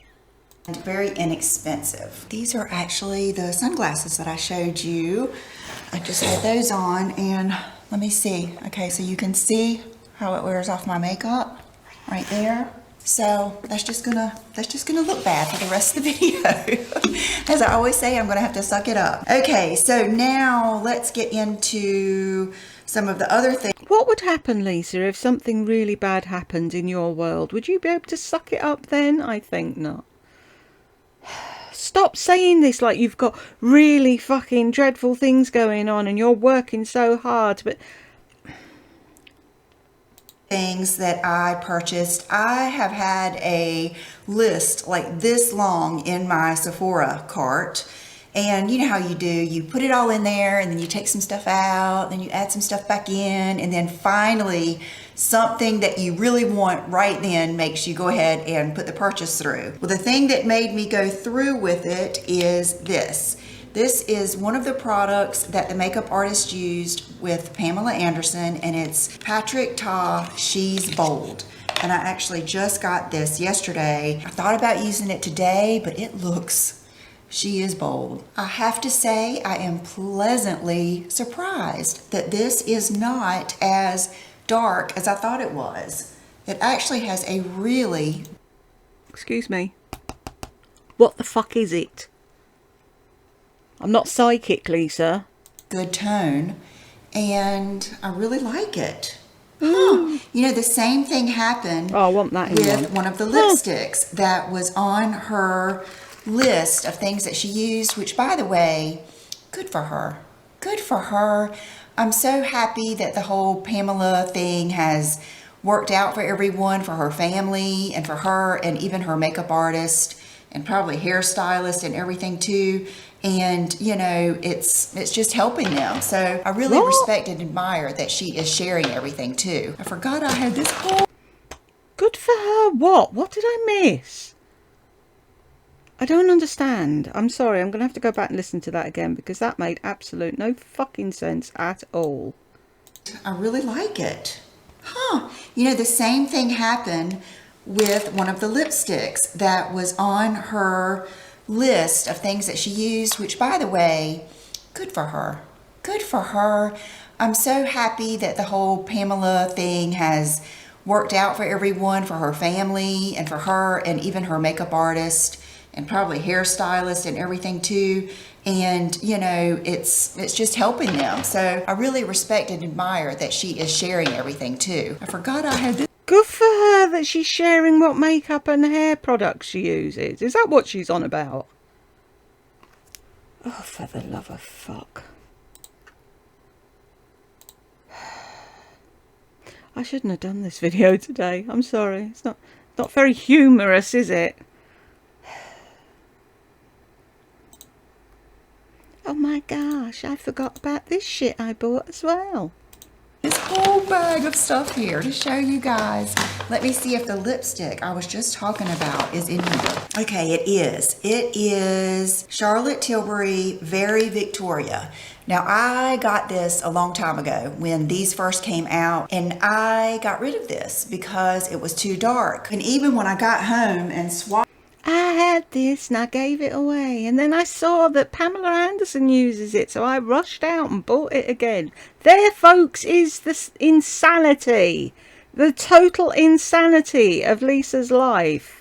and very inexpensive. These are actually the sunglasses that I showed you. I just had those on and let me see. Okay, so you can see how it wears off my makeup right there. So that's just gonna look bad for the rest of the video. As I always say, I'm gonna have to suck it up. Okay, so now let's get into some of the other things. What would happen, Lisa, if something really bad happened in your world? Would you be able to suck it up then? I think not. Stop saying this like you've got really fucking dreadful things going on and you're working so hard, but things that I purchased. I have had a list like this long in my Sephora cart. And you know how you do, you put it all in there and then you take some stuff out, then you add some stuff back in, and then finally something that you really want right then makes you go ahead and put the purchase through. Well, the thing that made me go through with it is this. This is one of the products that the makeup artist used with Pamela Anderson, and it's Patrick Ta She's Bold. And I actually just got this yesterday. I thought about using it today, but it looks, she is bold. I have to say, I am pleasantly surprised that this is not as dark as I thought it was. It actually has a really... Excuse me. What the fuck is it? I'm not psychic, Lisa. Good tone, and I really like it. You know, the same thing happened Oh, I want that in with one of the lipsticks that was on her list of things that she used, which, by the way, good for her. Good for her. I'm so happy that the whole Pamela thing has worked out for everyone, for her family and for her and even her makeup artist and probably hairstylist and everything too. And you know, it's just helping them. So I really respect and admire that she is sharing everything too. I forgot I had this whole... Good for her. What did I miss? I don't understand. I'm sorry, I'm gonna have to go back and listen to that again, because that made absolute no fucking sense at all. I really like it. Huh. You know, the same thing happened with one of the lipsticks that was on her list of things that she used, which, by the way, good for her. Good for her. I'm so happy that the whole Pamela thing has worked out for everyone, for her family and for her, and even her makeup artist and probably hairstylist and everything too. And you know, it's just helping them. So I really respect and admire that she is sharing everything too. I forgot I had this. Good for her that she's sharing what makeup and hair products she uses. Is that what she's on about? Oh, for the love of fuck. I shouldn't have done this video today. I'm sorry. It's not very humorous, is it? Oh my gosh, I forgot about this shit I bought as well. This whole bag of stuff here to show you guys. Let me see if the lipstick I was just talking about is in here. Okay, it is. It is Charlotte Tilbury Very Victoria. Now, I got this a long time ago when these first came out, and I got rid of this because it was too dark. And even when I got home and swatched, I had this and I gave it away, and then I saw that Pamela Anderson uses it, so I rushed out and bought it again. There, folks, is the insanity, the total insanity of Lisa's life.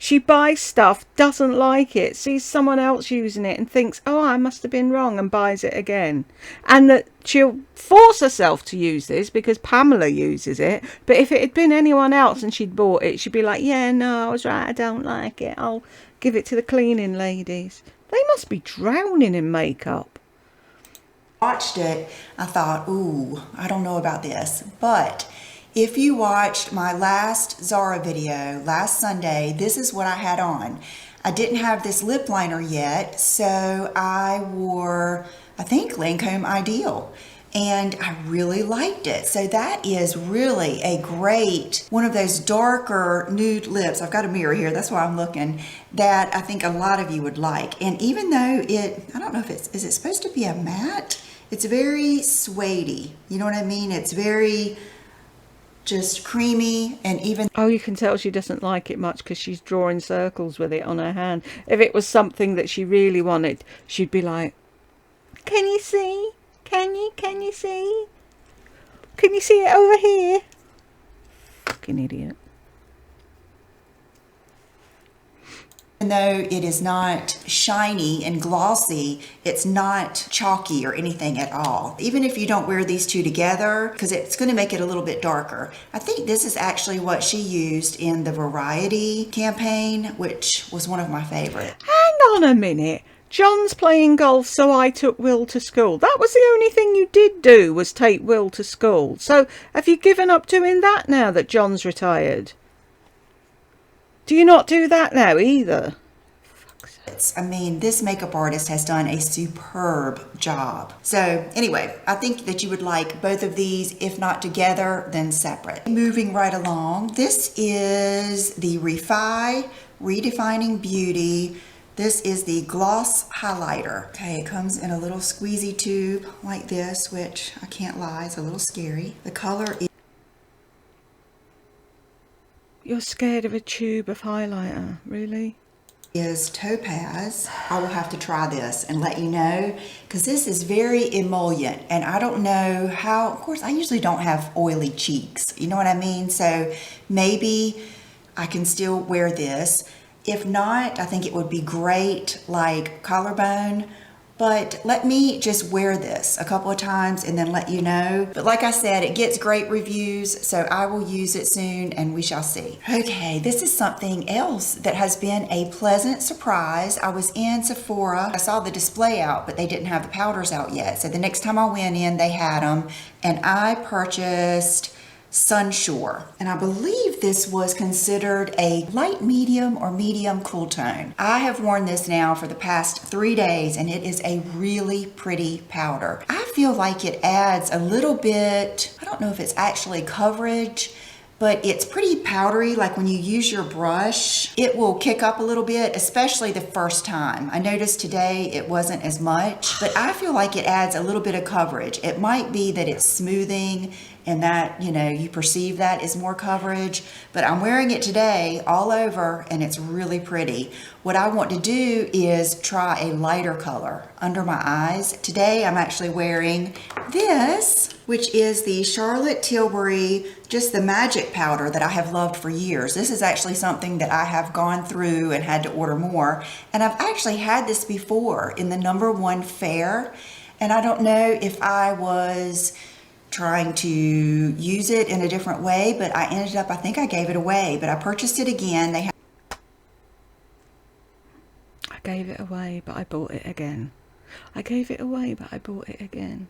She buys stuff, doesn't like it, sees someone else using it and thinks, oh, I must have been wrong, and buys it again. And that she'll force herself to use this because Pamela uses it. But if it had been anyone else and she'd bought it, she'd be like, yeah, no, I was right, I don't like it. I'll give it to the cleaning ladies. They must be drowning in makeup. watched it, I thought, ooh, I don't know about this. But if you watched my last Zara video last Sunday, this is what I had on. I didn't have this lip liner yet, so I wore, I think, Lancome Ideal. And I really liked it. So that is really a great, one of those darker nude lips. I've got a mirror here, that's why I'm looking, that I think a lot of you would like. And even though I don't know if is it supposed to be a matte? It's very suede-y. You know what I mean? It's very just creamy, and even... Oh, you can tell she doesn't like it much because she's drawing circles with it on her hand. If it was something that she really wanted, she'd be like, can you see? Can you see? Can you see it over here? Fucking idiot. Even though it is not shiny and glossy, it's not chalky or anything at all. Even if you don't wear these two together, because it's going to make it a little bit darker. I think this is actually what she used in the Variety campaign, which was one of my favorites. Hang on a minute. John's playing golf, so I took Will to school. That was the only thing you did do, was take Will to school. So have you given up doing that now that John's retired? Do you not do that now either? I mean, this makeup artist has done a superb job. So anyway, I think that you would like both of these, if not together, then separate. Moving right along, this is the Redefining Beauty. This is the gloss highlighter. Okay, it comes in a little squeezy tube like this, which I can't lie, it's a little scary. The color is... You're scared of a tube of highlighter, really? Is Topaz. I will have to try this and let you know, because this is very emollient, and I don't know how, of course I usually don't have oily cheeks, you know what I mean? So maybe I can still wear this. If not, I think it would be great like collarbone, but let me just wear this a couple of times and then let you know. But like I said, it gets great reviews, so I will use it soon and we shall see. Okay, this is something else that has been a pleasant surprise. I was in Sephora. I saw the display out, but they didn't have the powders out yet. So the next time I went in, they had them, and I purchased Sunshore. And I believe this was considered a light medium or medium cool tone. I have worn this now for the past 3 days and it is a really pretty powder. I feel like it adds a little bit, I don't know if it's actually coverage, but it's pretty powdery. Like when you use your brush, it will kick up a little bit, especially the first time. I noticed today it wasn't as much, but I feel like it adds a little bit of coverage. It might be that it's smoothing and that, you know, you perceive that as more coverage, but I'm wearing it today all over and it's really pretty. What I want to do is try a lighter color under my eyes. Today I'm actually wearing this, which is the Charlotte Tilbury, just the magic powder that I have loved for years. This is actually something that I have gone through and had to order more. And I've actually had this before in the #1 fair. And I don't know if I was trying to use it in a different way, but I ended up, I think I gave it away, but I purchased it again. I gave it away, but I bought it again. I gave it away, but I bought it again.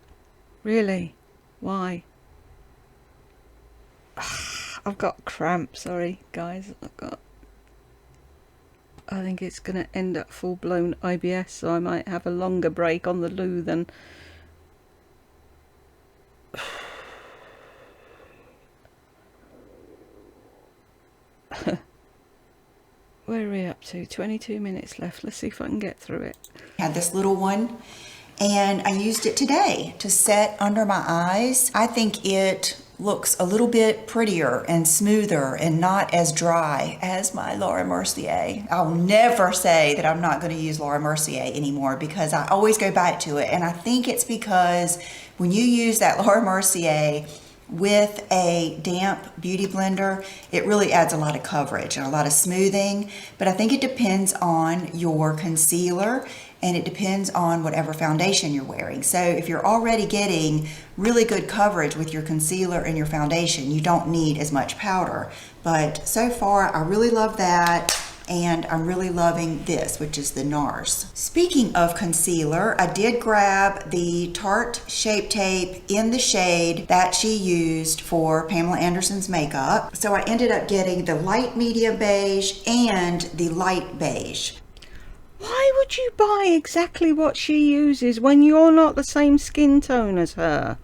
Really? Why? I've got cramps, sorry guys. I think it's going to end up full-blown IBS, so I might have a longer break on the loo than... Where are we up to? 22 minutes left. Let's see if I can get through it. I had this little one and I used it today to set under my eyes. I think it looks a little bit prettier and smoother and not as dry as my Laura Mercier. I'll never say that I'm not going to use Laura Mercier anymore because I always go back to it. And I think it's because when you use that Laura Mercier with a damp beauty blender, it really adds a lot of coverage and a lot of smoothing. But I think it depends on your concealer and it depends on whatever foundation you're wearing. So if you're already getting really good coverage with your concealer and your foundation, you don't need as much powder. But so far, I really love that. And I'm really loving this, which is the NARS. Speaking of concealer, I did grab the Tarte Shape Tape in the shade that she used for Pamela Anderson's makeup. So I ended up getting the light medium beige and the light beige. Why would you buy exactly what she uses when you're not the same skin tone as her?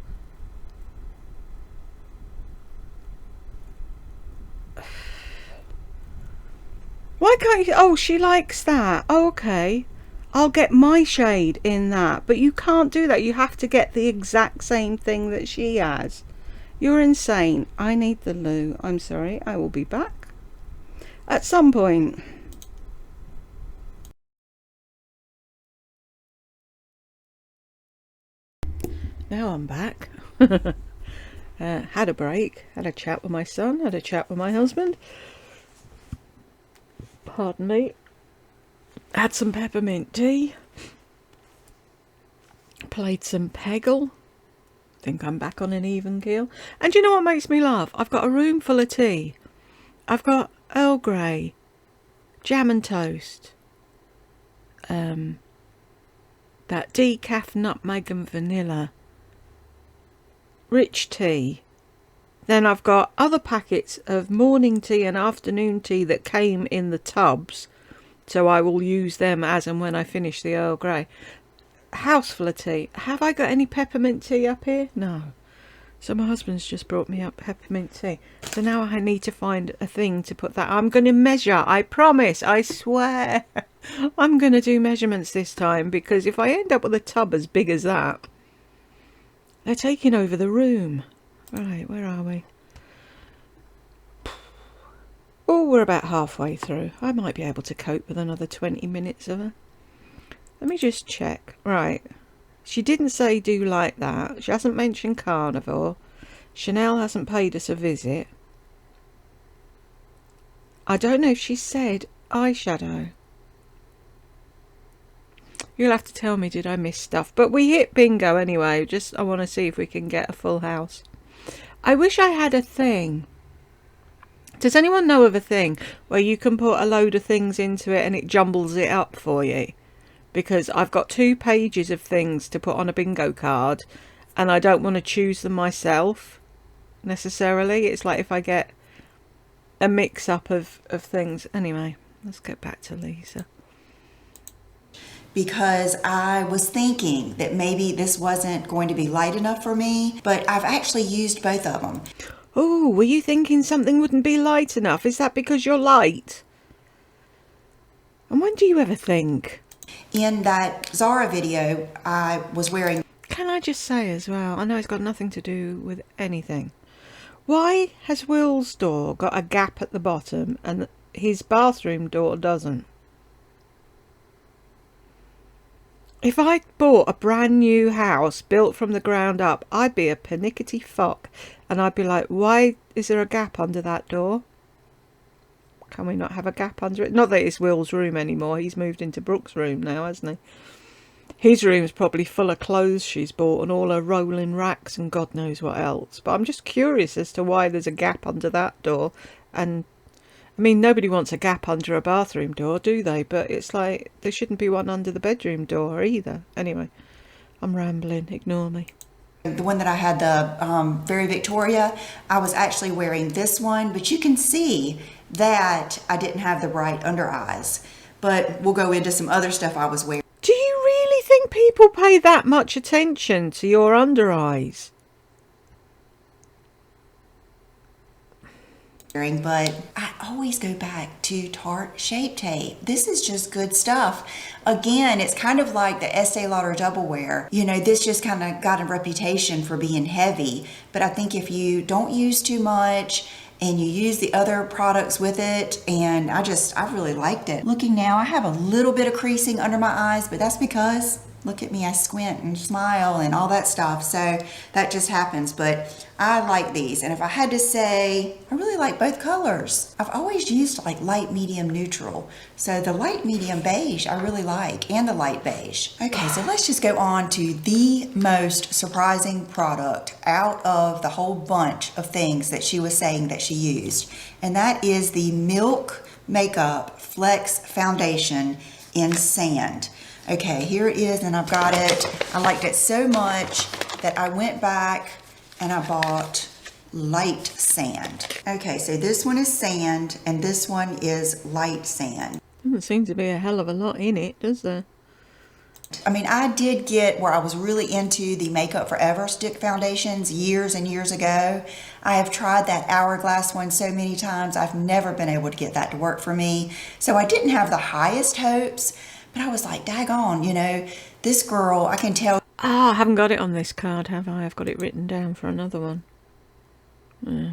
Why can't you? Oh, she likes that. Oh, okay. I'll get my shade in that. But you can't do that. You have to get the exact same thing that she has. You're insane. I need the loo. I'm sorry. I will be back at some point. Now I'm back. Had a break. Had a chat with my son. Had a chat with my husband. Pardon me. Had some peppermint tea. Played some Peggle. Think I'm back on an even keel. And you know what makes me laugh? I've got a room full of tea. I've got Earl Grey, jam and toast, that decaf nutmeg and vanilla, rich tea. Then I've got other packets of morning tea and afternoon tea that came in the tubs. So I will use them as and when I finish the Earl Grey. House full of tea. Have I got any peppermint tea up here? No. So my husband's just brought me up peppermint tea. So now I need to find a thing to put that. I'm going to measure. I promise. I swear. I'm going to do measurements this time. Because if I end up with a tub as big as that, they're taking over the room. Right, where are we? Oh, we're about halfway through. I might be able to cope with another 20 minutes of her. Let me just check. Right. She didn't say do like that. She hasn't mentioned carnivore. Chanel hasn't paid us a visit. I don't know if she said eyeshadow. You'll have to tell me, did I miss stuff? But we hit bingo anyway. Just I want to see if we can get a full house. I wish I had a thing. Does anyone know of a thing where you can put a load of things into it and it jumbles it up for you? Because I've got 2 pages of things to put on a bingo card and I don't want to choose them myself. necessarily. It's like if I get a mix-up of things. Anyway, let's get back to Lisa. Because I was thinking that maybe this wasn't going to be light enough for me, but I've actually used both of them. Oh, were you thinking something wouldn't be light enough? Is that because you're light? And when do you ever think? In that Zara video, I was wearing... Can I just say as well, I know it's got nothing to do with anything. Why has Will's door got a gap at the bottom and his bathroom door doesn't? If I bought a brand new house built from the ground up, I'd be a pernickety fuck. And I'd be like, why is there a gap under that door? Can we not have a gap under it? Not that it's Will's room anymore. He's moved into Brooke's room now, hasn't he? His room's probably full of clothes she's bought and all her rolling racks and God knows what else. But I'm just curious as to why there's a gap under that door. And I mean, nobody wants a gap under a bathroom door, do they? But it's like, there shouldn't be one under the bedroom door either. Anyway, I'm rambling. Ignore me. The one that I had, the Very Victoria, I was actually wearing this one. But you can see that I didn't have the right under eyes. But we'll go into some other stuff I was wearing. Do you really think people pay that much attention to your under eyes? But I always go back to Tarte Shape Tape. This is just good stuff. Again, it's kind of like the Estee Lauder Double Wear. You know, this just kind of got a reputation for being heavy. But I think if you don't use too much and you use the other products with it, and I really liked it. Looking now, I have a little bit of creasing under my eyes, but that's because, look at me, I squint and smile and all that stuff. So that just happens, but I like these. And if I had to say, I really like both colors. I've always used like light, medium, neutral. So the light, medium beige, I really like, and the light beige. Okay, so let's just go on to the most surprising product out of the whole bunch of things that she was saying that she used. And that is the Milk Makeup Flex Foundation in Sand. Okay, here it is, and I've got it. I liked it so much that I went back and I bought light sand. Okay, so this one is sand, and this one is light sand. Doesn't seem to be a hell of a lot in it, does there? I mean, I did get where I was really into the Makeup Forever stick foundations years and years ago. I have tried that Hourglass one so many times. I've never been able to get that to work for me. So I didn't have the highest hopes. But I was like, daggone, you know, this girl, I can tell. Ah, I haven't got it on this card, have I? I've got it written down for another one. Yeah.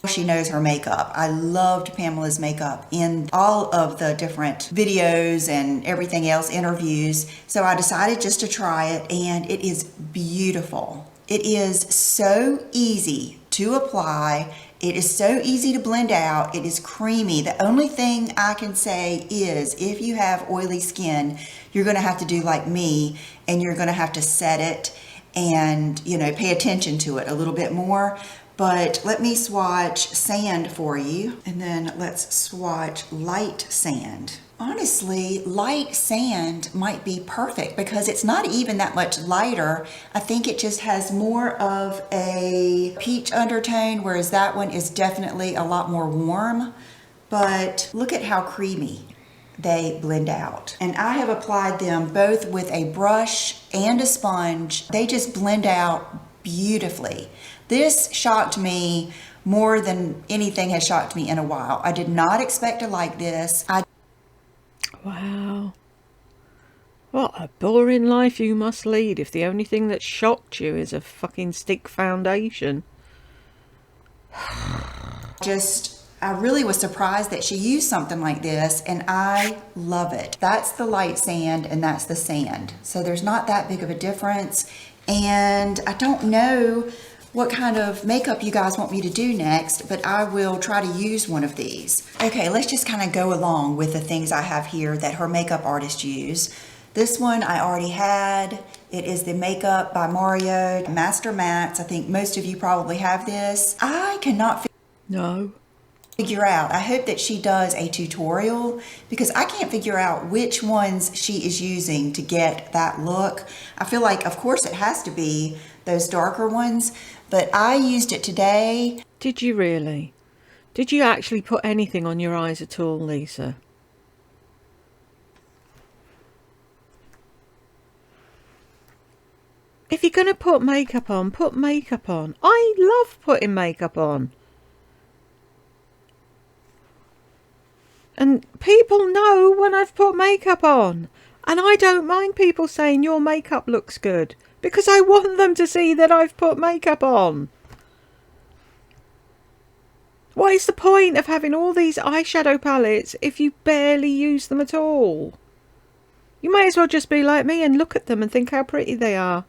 She knows her makeup. I loved Pamela's makeup in all of the different videos and everything else, interviews. So I decided just to try it, and it is beautiful. It is so easy to apply. It is so easy to blend out. It is creamy. The only thing I can say is if you have oily skin, you're going to have to do like me, and you're going to have to set it and, you know, pay attention to it a little bit more. But let me swatch sand for you, and then let's swatch light sand. Honestly, light sand might be perfect because it's not even that much lighter. I think it just has more of a peach undertone, whereas that one is definitely a lot more warm. But look at how creamy they blend out. And I have applied them both with a brush and a sponge. They just blend out beautifully. This shocked me more than anything has shocked me in a while. I did not expect to like this. Wow. What a boring life you must lead if the only thing that shocked you is a fucking stick foundation. I really was surprised that she used something like this, and I love it. That's the light sand and that's the sand. So there's not that big of a difference. And I don't know what kind of makeup you guys want me to do next, but I will try to use one of these. Okay, let's just kind of go along with the things I have here that her makeup artist used. This one I already had. It is the Makeup by Mercier Master Mattes. I think most of you probably have this. I cannot figure out. I hope that she does a tutorial because I can't figure out which ones she is using to get that look. I feel like, of course, it has to be those darker ones, but I used it today. Did you really? Did you actually put anything on your eyes at all, Lisa? If you're going to put makeup on, put makeup on. I love putting makeup on. And people know when I've put makeup on. And I don't mind people saying your makeup looks good, because I want them to see that I've put makeup on. What is the point of having all these eyeshadow palettes if you barely use them at all? You may as well just be like me and look at them and think how pretty they are.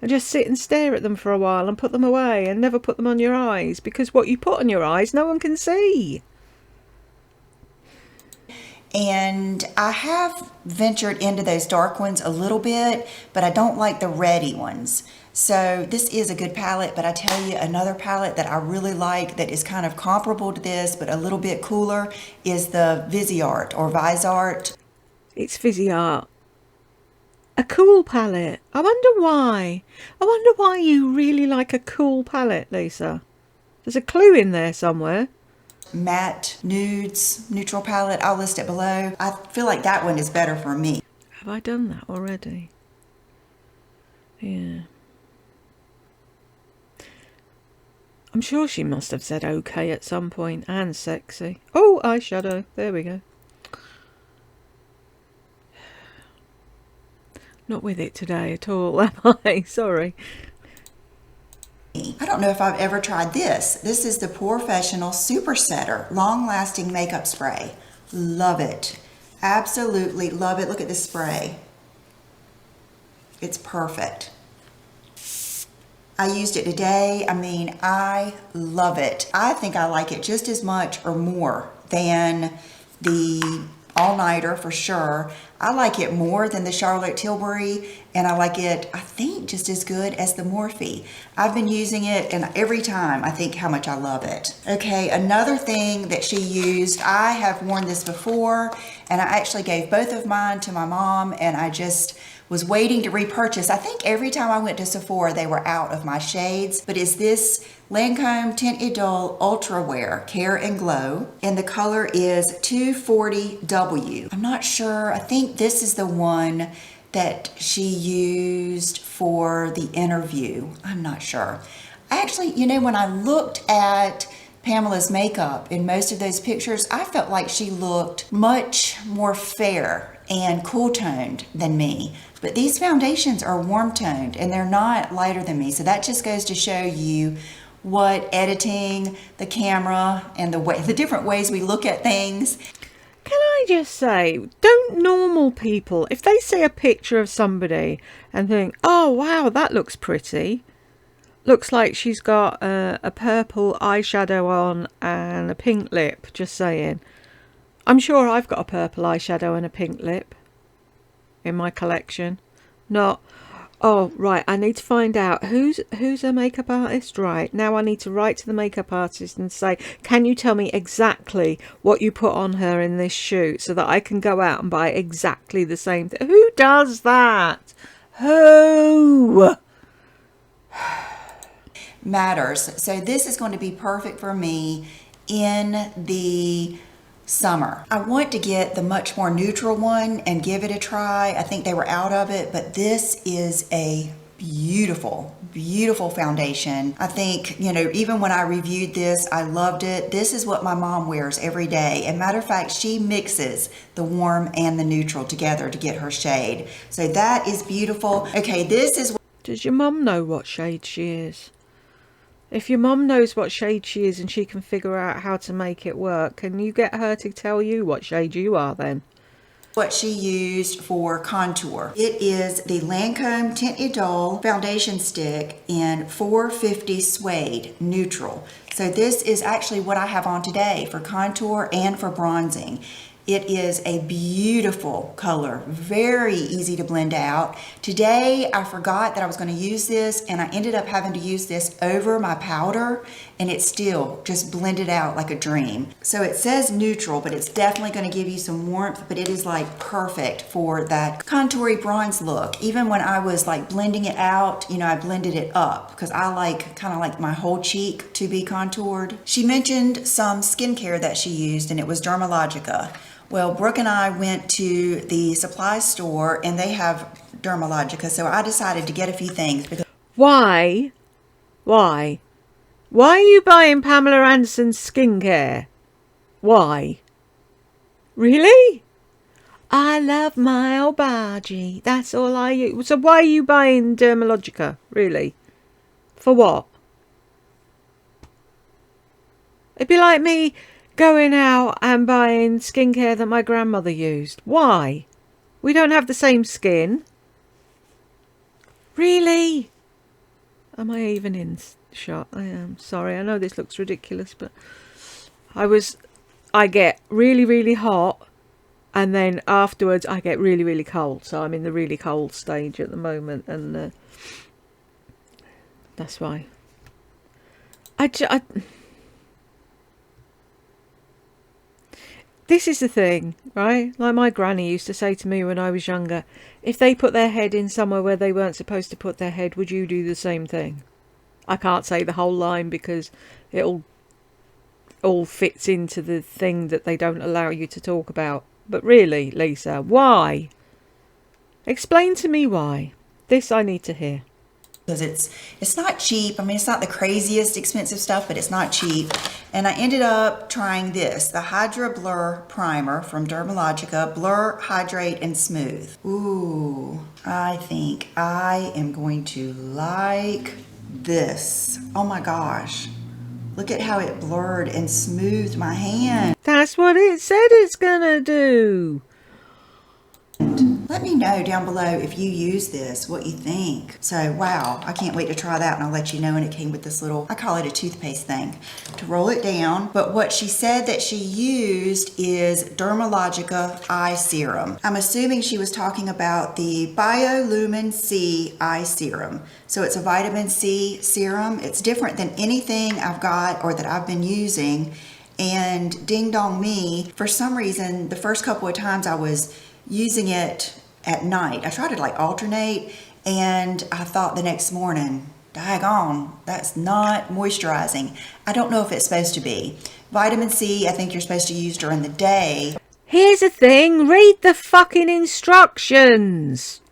And just sit and stare at them for a while and put them away and never put them on your eyes, because what you put on your eyes no one can see. And I have ventured into those dark ones a little bit, but I don't like the reddy ones. So this is a good palette, but I tell you, another palette that I really like that is kind of comparable to this but a little bit cooler is the Viseart or Viseart. It's Viseart. A cool palette. I wonder why. I wonder why you really like a cool palette, Lisa. There's a clue in there somewhere. Matte Nudes neutral palette. I'll list it below. I feel like that one is better for me. Have I done that already? Yeah. I'm sure she must have said okay at some point, and sexy. Oh, eyeshadow. There we go. Not with it today at all, am I? Sorry. I don't know if I've ever tried this. This is the Professional Super Setter Long Lasting Makeup Spray. Love it. Absolutely love it. Look at this spray. It's perfect. I used it today. I mean, I love it. I think I like it just as much or more than the all-nighter for sure. I like it more than the Charlotte Tilbury, and I like it, I think, just as good as the Morphe. I've been using it, and every time I think how much I love it. Okay, another thing that she used, I have worn this before, and I actually gave both of mine to my mom, and I just was waiting to repurchase. I think every time I went to Sephora, they were out of my shades, but it's this Lancome Tint Idole Ultra Wear Care and Glow, and the color is 240W. I'm not sure, I think this is the one that she used for the interview. I'm not sure. Actually, you know, when I looked at Pamela's makeup in most of those pictures, I felt like she looked much more fair and cool toned than me. But these foundations are warm toned and they're not lighter than me. So that just goes to show you what editing, the camera, and the different ways we look at things. Can I just say, don't normal people, if they see a picture of somebody and think, oh wow, that looks pretty, looks like she's got a purple eyeshadow on and a pink lip, just saying. I'm sure I've got a purple eyeshadow and a pink lip in my collection. Not, oh right, I need to find out who's a makeup artist. Right, now I need to write to the makeup artist and say, can you tell me exactly what you put on her in this shoot so that I can go out and buy exactly the same thing? Who does that? Who? Matters. So this is going to be perfect for me in the summer. I want to get the much more neutral one and give it a try. I think they were out of it, but this is a beautiful, beautiful foundation. I think, you know, even when I reviewed this, I loved it. This is what my mom wears every day. And matter of fact, she mixes the warm and the neutral together to get her shade. So that is beautiful. Okay, this is... Does your mum know what shade she is? If your mum knows what shade she is and she can figure out how to make it work, can you get her to tell you what shade you are then? What she used for contour. It is the Lancome Tint Idole Foundation Stick in 450 Suede Neutral. So this is actually what I have on today for contour and for bronzing. It is a beautiful color, very easy to blend out. Today I forgot that I was going to use this, and I ended up having to use this over my powder, and it still just blended out like a dream. So it says neutral, but it's definitely going to give you some warmth, but it is like perfect for that contoury bronze look. Even when I was like blending it out, you know, I blended it up because I like kind of like my whole cheek to be contoured. She mentioned some skincare that she used, and it was Dermalogica. Well, Brooke and I went to the supply store and they have Dermalogica, so I decided to get a few things. Because Why? Why are you buying Pamela Anderson's skincare? Why? Really? I love my old Bargie. That's all I use. So why are you buying Dermalogica? Really? For what? It'd be like me going out and buying skincare that my grandmother used. Why? We don't have the same skin. Really? Am I even in shot? I am. Sorry, I know this looks ridiculous, but I get really, really hot, and then afterwards I get really, really cold. So I'm in the really cold stage at the moment, and that's why. This is the thing, right? Like my granny used to say to me when I was younger, if they put their head in somewhere where they weren't supposed to put their head, would you do the same thing? I can't say the whole line because it all fits into the thing that they don't allow you to talk about. But really, Lisa, why? Explain to me why. This I need to hear. because it's not cheap. I mean, it's not the craziest expensive stuff, but it's not cheap. And I ended up trying this, the Hydra Blur Primer from Dermalogica, Blur, Hydrate, and Smooth. Ooh, I think I am going to like this. Oh my gosh. Look at how it blurred and smoothed my hand. That's what it said it's gonna do. Let me know down below if you use this, what you think. So, wow, I can't wait to try that, and I'll let you know. And it came with this little, I call it a toothpaste thing, to roll it down. But what she said that she used is Dermalogica Eye Serum. I'm assuming she was talking about the Biolumin C Eye Serum. So it's a vitamin C serum. It's different than anything I've got or that I've been using. And ding dong me, for some reason, the first couple of times I was using it at night, I tried to like alternate, and I thought the next morning, daggone, that's not moisturizing. I don't know if it's supposed to be. Vitamin C, I think you're supposed to use during the day. Here's the thing, read the fucking instructions.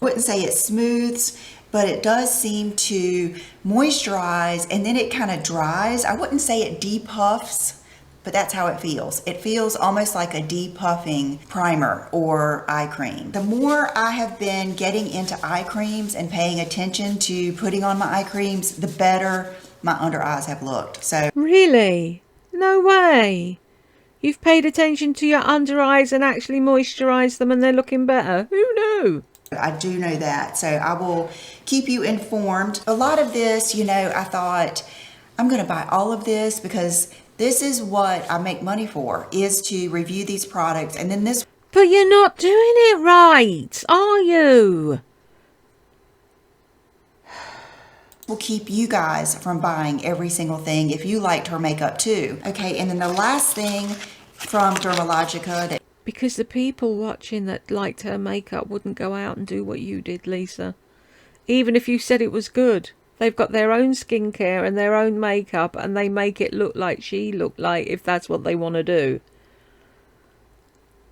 I wouldn't say it smooths, but it does seem to moisturize, and then it kind of dries. I wouldn't say it depuffs, but that's how it feels. It feels almost like a depuffing primer or eye cream. The more I have been getting into eye creams and paying attention to putting on my eye creams, the better my under eyes have looked. So Really? No way. You've paid attention to your under eyes and actually moisturised them and they're looking better. Who knew? I do know that. So I will keep you informed. A lot of this, you know, I thought I'm going to buy all of this because this is what I make money for, is to review these products. And then this. But you're not doing it right, are you? Will keep you guys from buying every single thing if you liked her makeup too. Okay, and then the last thing from Dermalogica that. Because the people watching that liked her makeup wouldn't go out and do what you did, Lisa. Even if you said it was good. They've got their own skincare and their own makeup, and they make it look like she looked like, if that's what they want to do.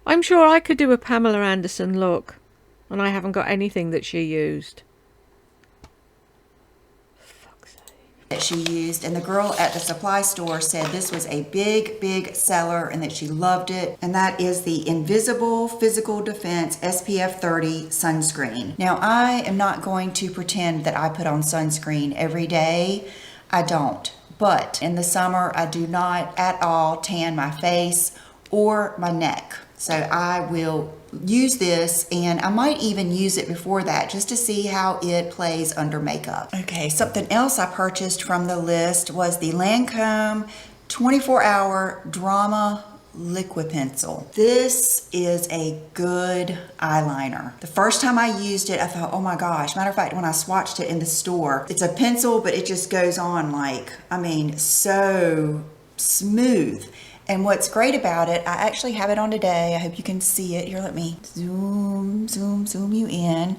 I'm sure I could do a Pamela Anderson look, and I haven't got anything that she used. That she used, and the girl at the supply store said this was a big seller and that she loved it, and that is the Invisible Physical Defense SPF 30 sunscreen. Now, I am not going to pretend that I put on sunscreen every day. I don't, but in the summer I do not at all tan my face or my neck. So I will use this, and I might even use it before that just to see how it plays under makeup. Okay, something else I purchased from the list was the Lancome 24-hour Drama liquid pencil. This is a good eyeliner. The first time I used it, I thought, oh my gosh. Matter of fact, when I swatched it in the store, it's a pencil, but it just goes on like, I mean, so smooth. And what's great about it, I actually have it on today. I hope you can see it. Here, let me zoom you in.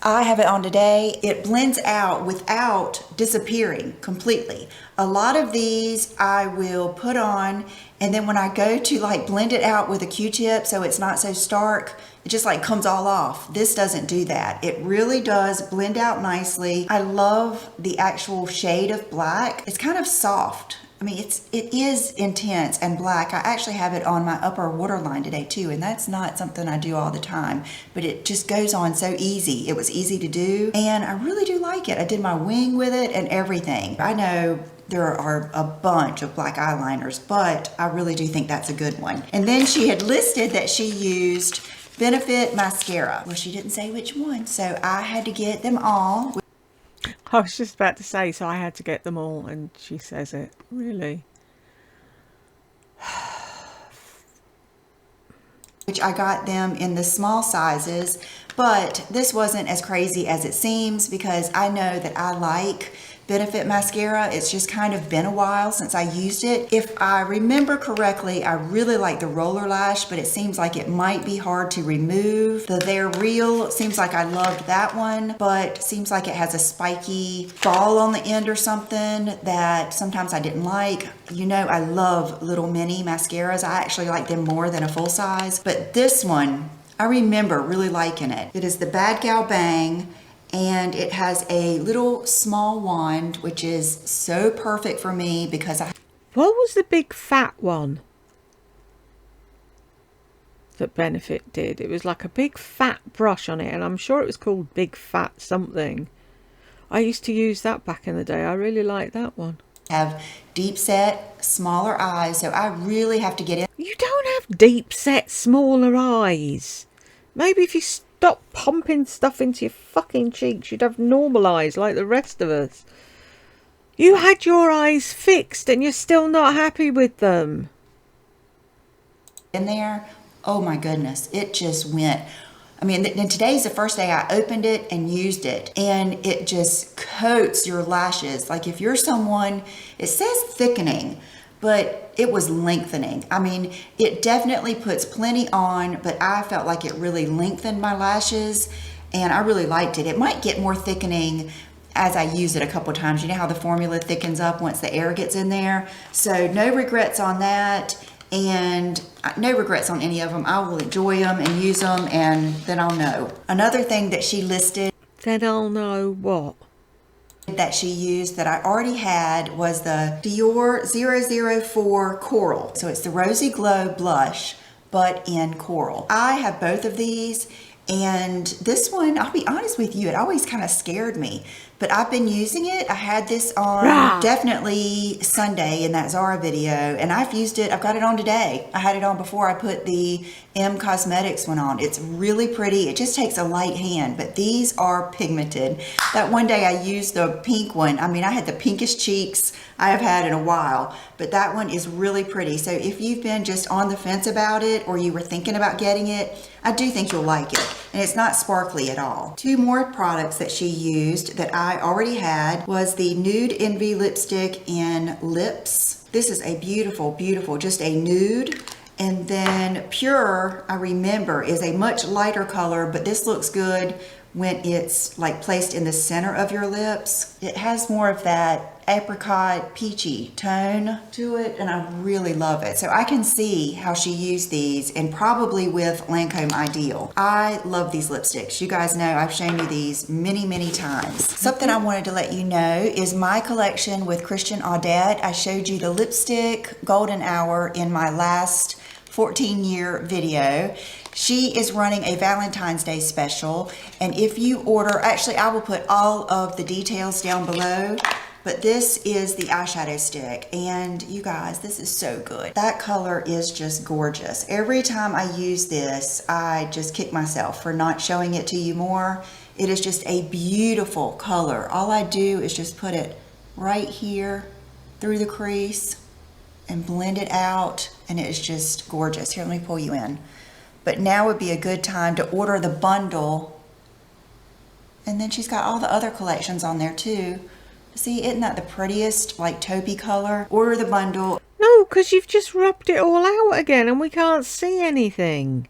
I have it on today. It blends out without disappearing completely. A lot of these I will put on, and then when I go to like blend it out with a Q-tip so it's not so stark, it just like comes all off. This doesn't do that. It really does blend out nicely. I love the actual shade of black. It's kind of soft. I mean, it is intense and black. I actually have it on my upper waterline today too, and that's not something I do all the time, but it just goes on so easy. It was easy to do, and I really do like it. I did my wing with it and everything. I know there are a bunch of black eyeliners, but I really do think that's a good one. And then she had listed that she used Benefit mascara. Well, she didn't say which one, so I had to get them all. I was just about to say, so I had to get them all, and she says it. Really? Which I got them in the small sizes, but this wasn't as crazy as it seems because I know that I like Benefit mascara. It's just kind of been a while since I used it. If I remember correctly, I really like the Roller Lash, but it seems like it might be hard to remove. The They're Real, seems like I loved that one, but seems like it has a spiky ball on the end or something that sometimes I didn't like. You know, I love little mini mascaras. I actually like them more than a full size, but this one, I remember really liking it. It is the Bad Gal Bang, and it has a little small wand, which is so perfect for me because What was the big fat one that Benefit did? It was like a big fat brush on it, and I'm sure it was called Big Fat something. I used to use that back in the day. I really liked that one. have deep set, smaller eyes, so I really have to get in. You don't have deep set, smaller eyes. Maybe if you stop pumping stuff into your fucking cheeks, you'd have normal eyes like the rest of us. You had your eyes fixed and you're still not happy with them. In there, oh my goodness, it just went. I mean, and today's the first day I opened it and used it, and it just coats your lashes. Like if you're someone, it says thickening, but it was lengthening. I mean, it definitely puts plenty on, but I felt like it really lengthened my lashes, and I really liked it. It might get more thickening as I use it a couple times. You know how the formula thickens up once the air gets in there? So no regrets on that, and no regrets on any of them. I will enjoy them and use them, and then I'll know. Another thing that she listed, Then I'll know what? that she used that I already had was the Dior 004 Coral. So it's the Rosy Glow blush, but in coral. I have both of these, and this one, I'll be honest with you, it always kind of scared me, but I've been using it. I had this on definitely Sunday in that Zara video, and I've used it. I've got it on today. I had it on before I put the M Cosmetics one on. It's really pretty. It just takes a light hand, but these are pigmented. That one day I used the pink one. I mean, I had the pinkest cheeks I have had in a while, but that one is really pretty. So if you've been just on the fence about it, or you were thinking about getting it, I do think you'll like it. And it's not sparkly at all. Two more products that she used that I already had was the Nude Envy lipstick in Lips. This is a beautiful, beautiful, just a nude. And then Pure, I remember, is a much lighter color, but this looks good when it's like placed in the center of your lips. It has more of that apricot peachy tone to it, and I really love it. So I can see how she used these, and probably with Lancome Ideal. I love these lipsticks. You guys know I've shown you these many, many times. Something I wanted to let you know is my collection with Christian Audette. I showed you the lipstick golden hour in my last 14-year video. She is running a Valentine's Day special, and if you order, actually I will put all of the details down below, but this is the eyeshadow stick, and you guys, this is so good. That color is just gorgeous. Every time I use this, I just kick myself for not showing it to you more. It is just a beautiful color. All I do is just put it right here through the crease and blend it out. and it is just gorgeous. Here, let me pull you in. But now would be a good time to order the bundle. And then she's got all the other collections on there too. See, isn't that the prettiest, like taupey color? Order the bundle. No, because you've just rubbed it all out again and we can't see anything.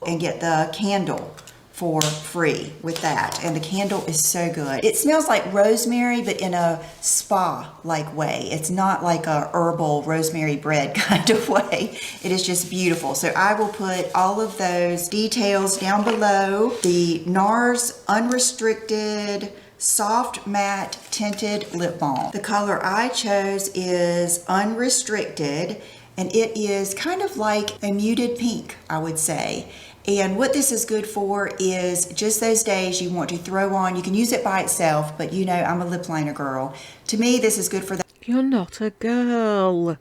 And get the candle for free with that. And the candle is so good. It smells like rosemary, but in a spa-like way. It's not like a herbal rosemary bread kind of way. It is just beautiful. So I will put all of those details down below. The NARS Unrestricted Soft Matte Tinted Lip Balm. The color I chose is Unrestricted, and it is kind of like a muted pink, I would say. And what this is good for is just those days you want to throw on. You can use it by itself, but you know I'm a lip liner girl. To me, this is good for You're not a girl.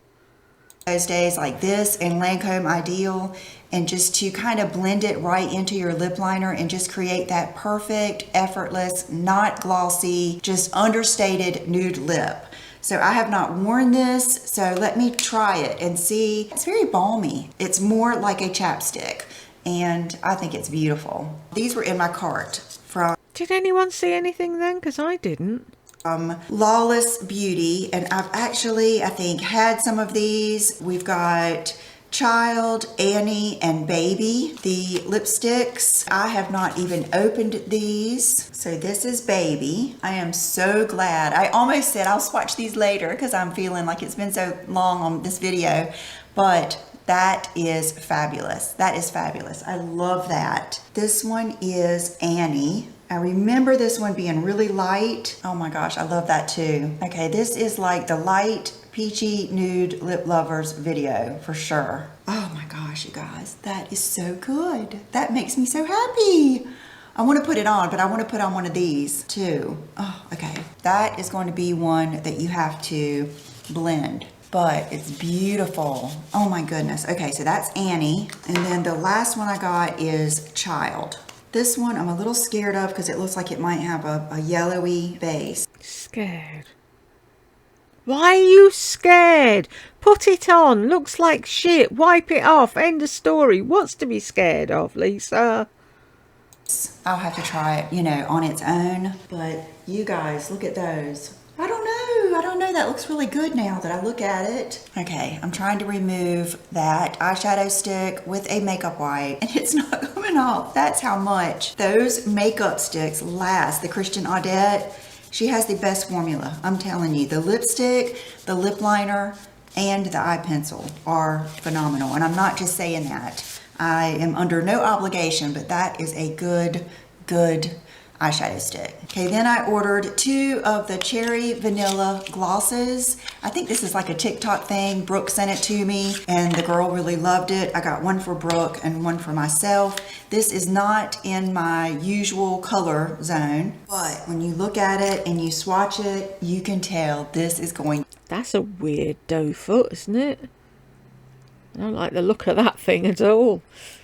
those days like this and Lancome Ideal, and just to kind of blend it right into your lip liner and just create that perfect, effortless, not glossy, just understated nude lip. So I have not worn this, so let me try it and see. It's very balmy. It's more like a chapstick, and I think it's beautiful. These were in my cart from Did anyone see anything then? Because I didn't. Lawless Beauty, and I've actually, I think, had some of these. We've got Child, Annie, and Baby, the lipsticks. I have not even opened these. So this is Baby. I am so glad. I almost said I'll swatch these later because I'm feeling like it's been so long on this video, but that is fabulous. That is fabulous. I love that. This one is Annie. I remember this one being really light. Oh my gosh, I love that too. Okay, this is like the light peachy nude lip lovers video for sure. Oh my gosh, you guys, that is so good. That makes me so happy. I want to put it on, but I want to put on one of these too. Oh, okay. That is going to be one that you have to blend, but it's beautiful. Oh my goodness. Okay, so that's Annie. And then the last one I got is Child. This one I'm a little scared of because it looks like it might have a yellowy base. Scared. Why are you scared? Put it on. Looks like shit. Wipe it off. End of story. What's to be scared of, Lisa? I'll have to try it, you know, on its own. But you guys, look at those. I don't know. That looks really good now that I look at it. Okay, I'm trying to remove that eyeshadow stick with a makeup wipe, and it's not coming off. That's how much those makeup sticks last. The Christian Audette, she has the best formula. I'm telling you, the lipstick, the lip liner, and the eye pencil are phenomenal. And I'm not just saying that. I am under no obligation, but that is a good eyeshadow stick. Okay, then I ordered 2 of the Cherry Vanilla glosses. I think this is like a TikTok thing. Brooke sent it to me and the girl really loved it. I got one for Brooke and one for myself. This is not in my usual color zone, but when you look at it and you swatch it, you can tell this is going That's a weird doe foot, isn't it? I don't like the look of that thing at all.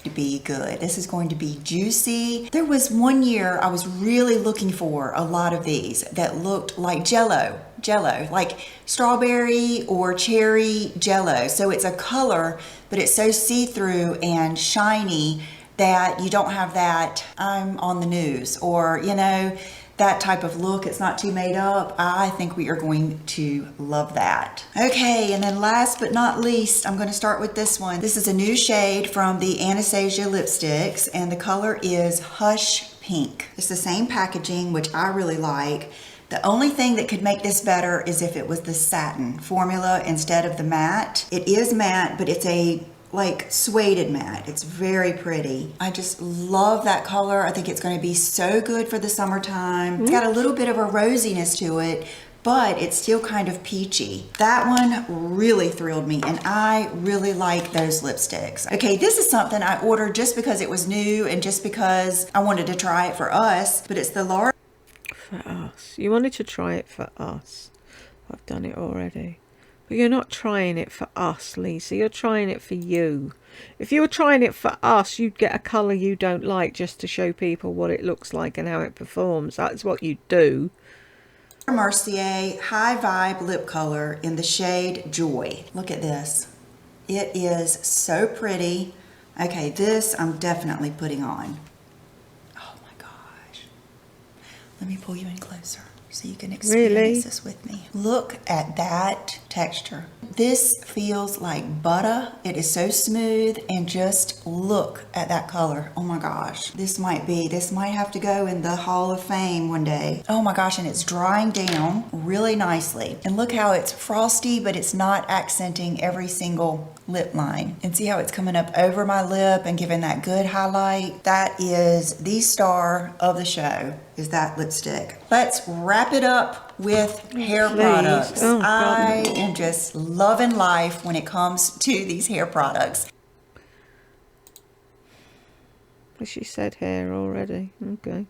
to be good. This is going to be juicy. There was one year I was really looking for a lot of these that looked like jello, like strawberry or cherry jello. So it's a color, but it's so see-through and shiny that you don't have that I'm on the news or, you know, that type of look. It's not too made up. I think we are going to love that. Okay, and then last but not least, I'm going to start with this one. This is a new shade from the Anastasia lipsticks, and the color is Hush Pink. It's the same packaging, which I really like. The only thing that could make this better is if it was the satin formula instead of the matte. It is matte, but it's a like suede matte. It's very pretty. I just love that color. I think it's going to be so good for the summertime. It's got a little bit of a rosiness to it, but it's still kind of peachy. That one really thrilled me, and I really like those lipsticks. Okay, this is something I ordered just because it was new and just because I wanted to try it for us, but it's the Laura. For us. You wanted to try it for us. I've done it already. But you're not trying it for us, Lisa. You're trying it for you. If you were trying it for us, you'd get a colour you don't like just to show people what it looks like and how it performs. That's what you'd do. Mercier High Vibe Lip Color in the shade Joy. Look at this. It is so pretty. Okay, this I'm definitely putting on. Oh my gosh. Let me pull you in closer so you can experience this with me. Look at that texture. This feels like butter. It is so smooth, and just look at that color. Oh my gosh. This might have to go in the Hall of Fame one day. Oh my gosh, and it's drying down really nicely. And look how it's frosty, but it's not accenting every single lip line. And see how it's coming up over my lip and giving that good highlight? That is the star of the show, is that lipstick. Let's wrap it up with hair products. Oh, I am just loving life when it comes to these hair products. She said hair already. Okay.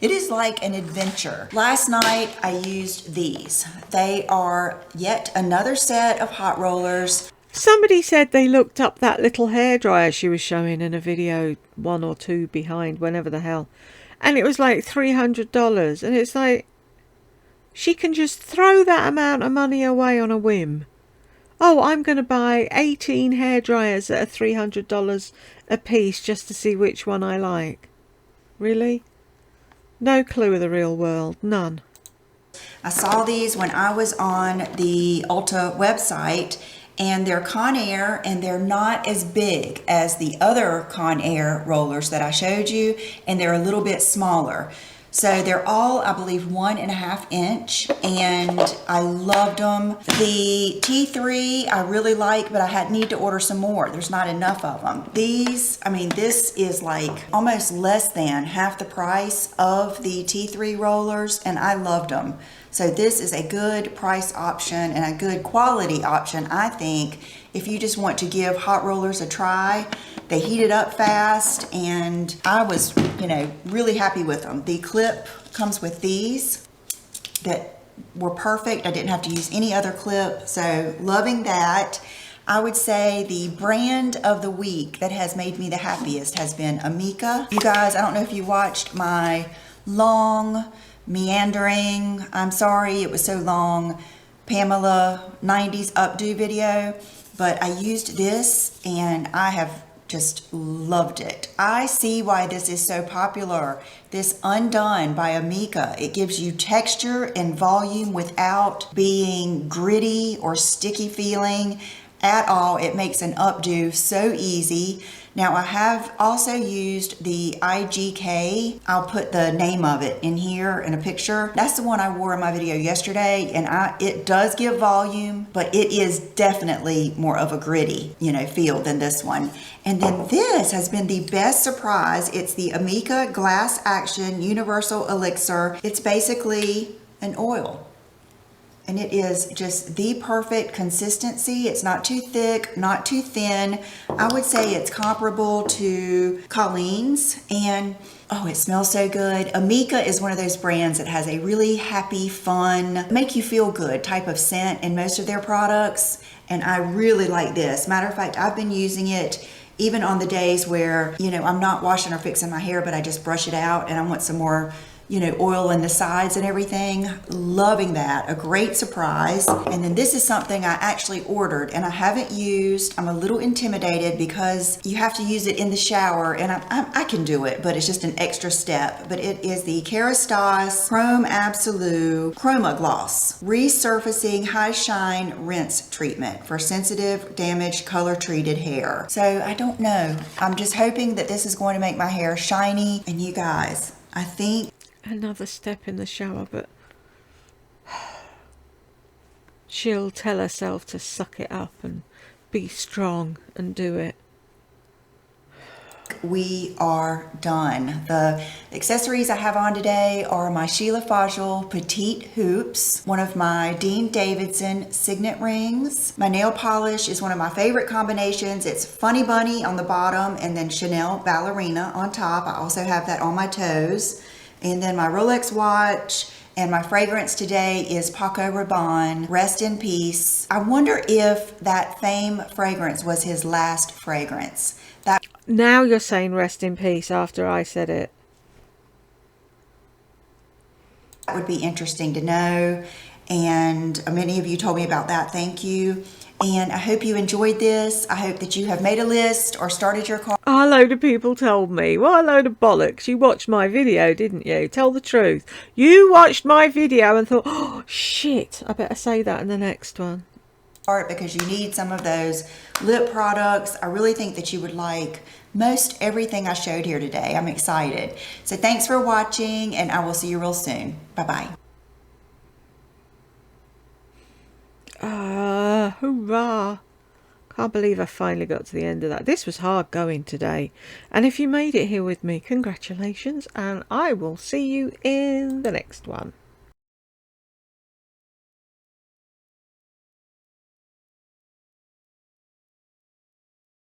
It is like an adventure. Last night I used these. They are yet another set of hot rollers. Somebody said they looked up that little hairdryer she was showing in a video 1 or 2 behind, whenever the hell. And it was like $300. And it's like, she can just throw that amount of money away on a whim. Oh, I'm going to buy 18 hairdryers that are $300 a piece just to see which one I like. Really? No clue of the real world. None. I saw these when I was on the Ulta website, and they're Conair, and they're not as big as the other Conair rollers that I showed you, and they're a little bit smaller. So they're all, I believe, 1.5 inch, and I loved them. The T3 I really like, but I need to order some more. There's not enough of them. These, I mean, this is like almost less than half the price of the T3 rollers, and I loved them. So this is a good price option and a good quality option, I think, if you just want to give hot rollers a try. They heat it up fast, and I was, really happy with them. The clip comes with these that were perfect. I didn't have to use any other clip, so loving that. I would say the brand of the week that has made me the happiest has been Amika. You guys, I don't know if you watched my long, meandering, I'm sorry it was so long, Pamela 90s updo video, but I used this and I have just loved it. I see why this is so popular. This Undone by Amika, it gives you texture and volume without being gritty or sticky feeling at all. It makes an updo so easy. Now I have also used the IGK. I'll put the name of it in here in a picture. That's the one I wore in my video yesterday, and it does give volume, but it is definitely more of a gritty, feel than this one. And then this has been the best surprise. It's the Amika Glass Action Universal Elixir. It's basically an oil. And it is just the perfect consistency. It's not too thick, not too thin. I would say it's comparable to Colleen's, and oh, it smells so good. Amika is one of those brands that has a really happy, fun, make you feel good type of scent in most of their products, and I really like this. Matter of fact, I've been using it even on the days where, I'm not washing or fixing my hair, but I just brush it out and I want some more oil in the sides and everything. Loving that. A great surprise. And then this is something I actually ordered and I haven't used. I'm a little intimidated because you have to use it in the shower, and I can do it, but it's just an extra step. But it is the Kerastase Chrome Absolute Chroma Gloss Resurfacing High Shine Rinse Treatment for sensitive, damaged, color treated hair. So I don't know. I'm just hoping that this is going to make my hair shiny. And you guys, I think Another step in the shower, but she'll tell herself to suck it up and be strong and do it. We are done. The accessories I have on today are my Sheila Fajl Petite Hoops, one of my Dean Davidson Signet rings. My nail polish is one of my favorite combinations. It's Funny Bunny on the bottom and then Chanel Ballerina on top. I also have that on my toes. And then my Rolex watch, and my fragrance today is Paco Rabanne, Rest in Peace. I wonder if that Fame fragrance was his last fragrance. Now you're saying rest in peace after I said it. would be interesting to know. And many of you told me about that. Thank you. And I hope you enjoyed this. I hope that you have made a list or started your card. A load of people told me. What a load of bollocks. You watched my video, didn't you? Tell the truth. You watched my video and thought, oh, shit, I better say that in the next one. Because you need some of those lip products. I really think that you would like most everything I showed here today. I'm excited. So thanks for watching, and I will see you real soon. Bye-bye. Hurrah. Can't believe I finally got to the end of that. This was hard going today. And if you made it here with me, congratulations. And I will see you in the next one.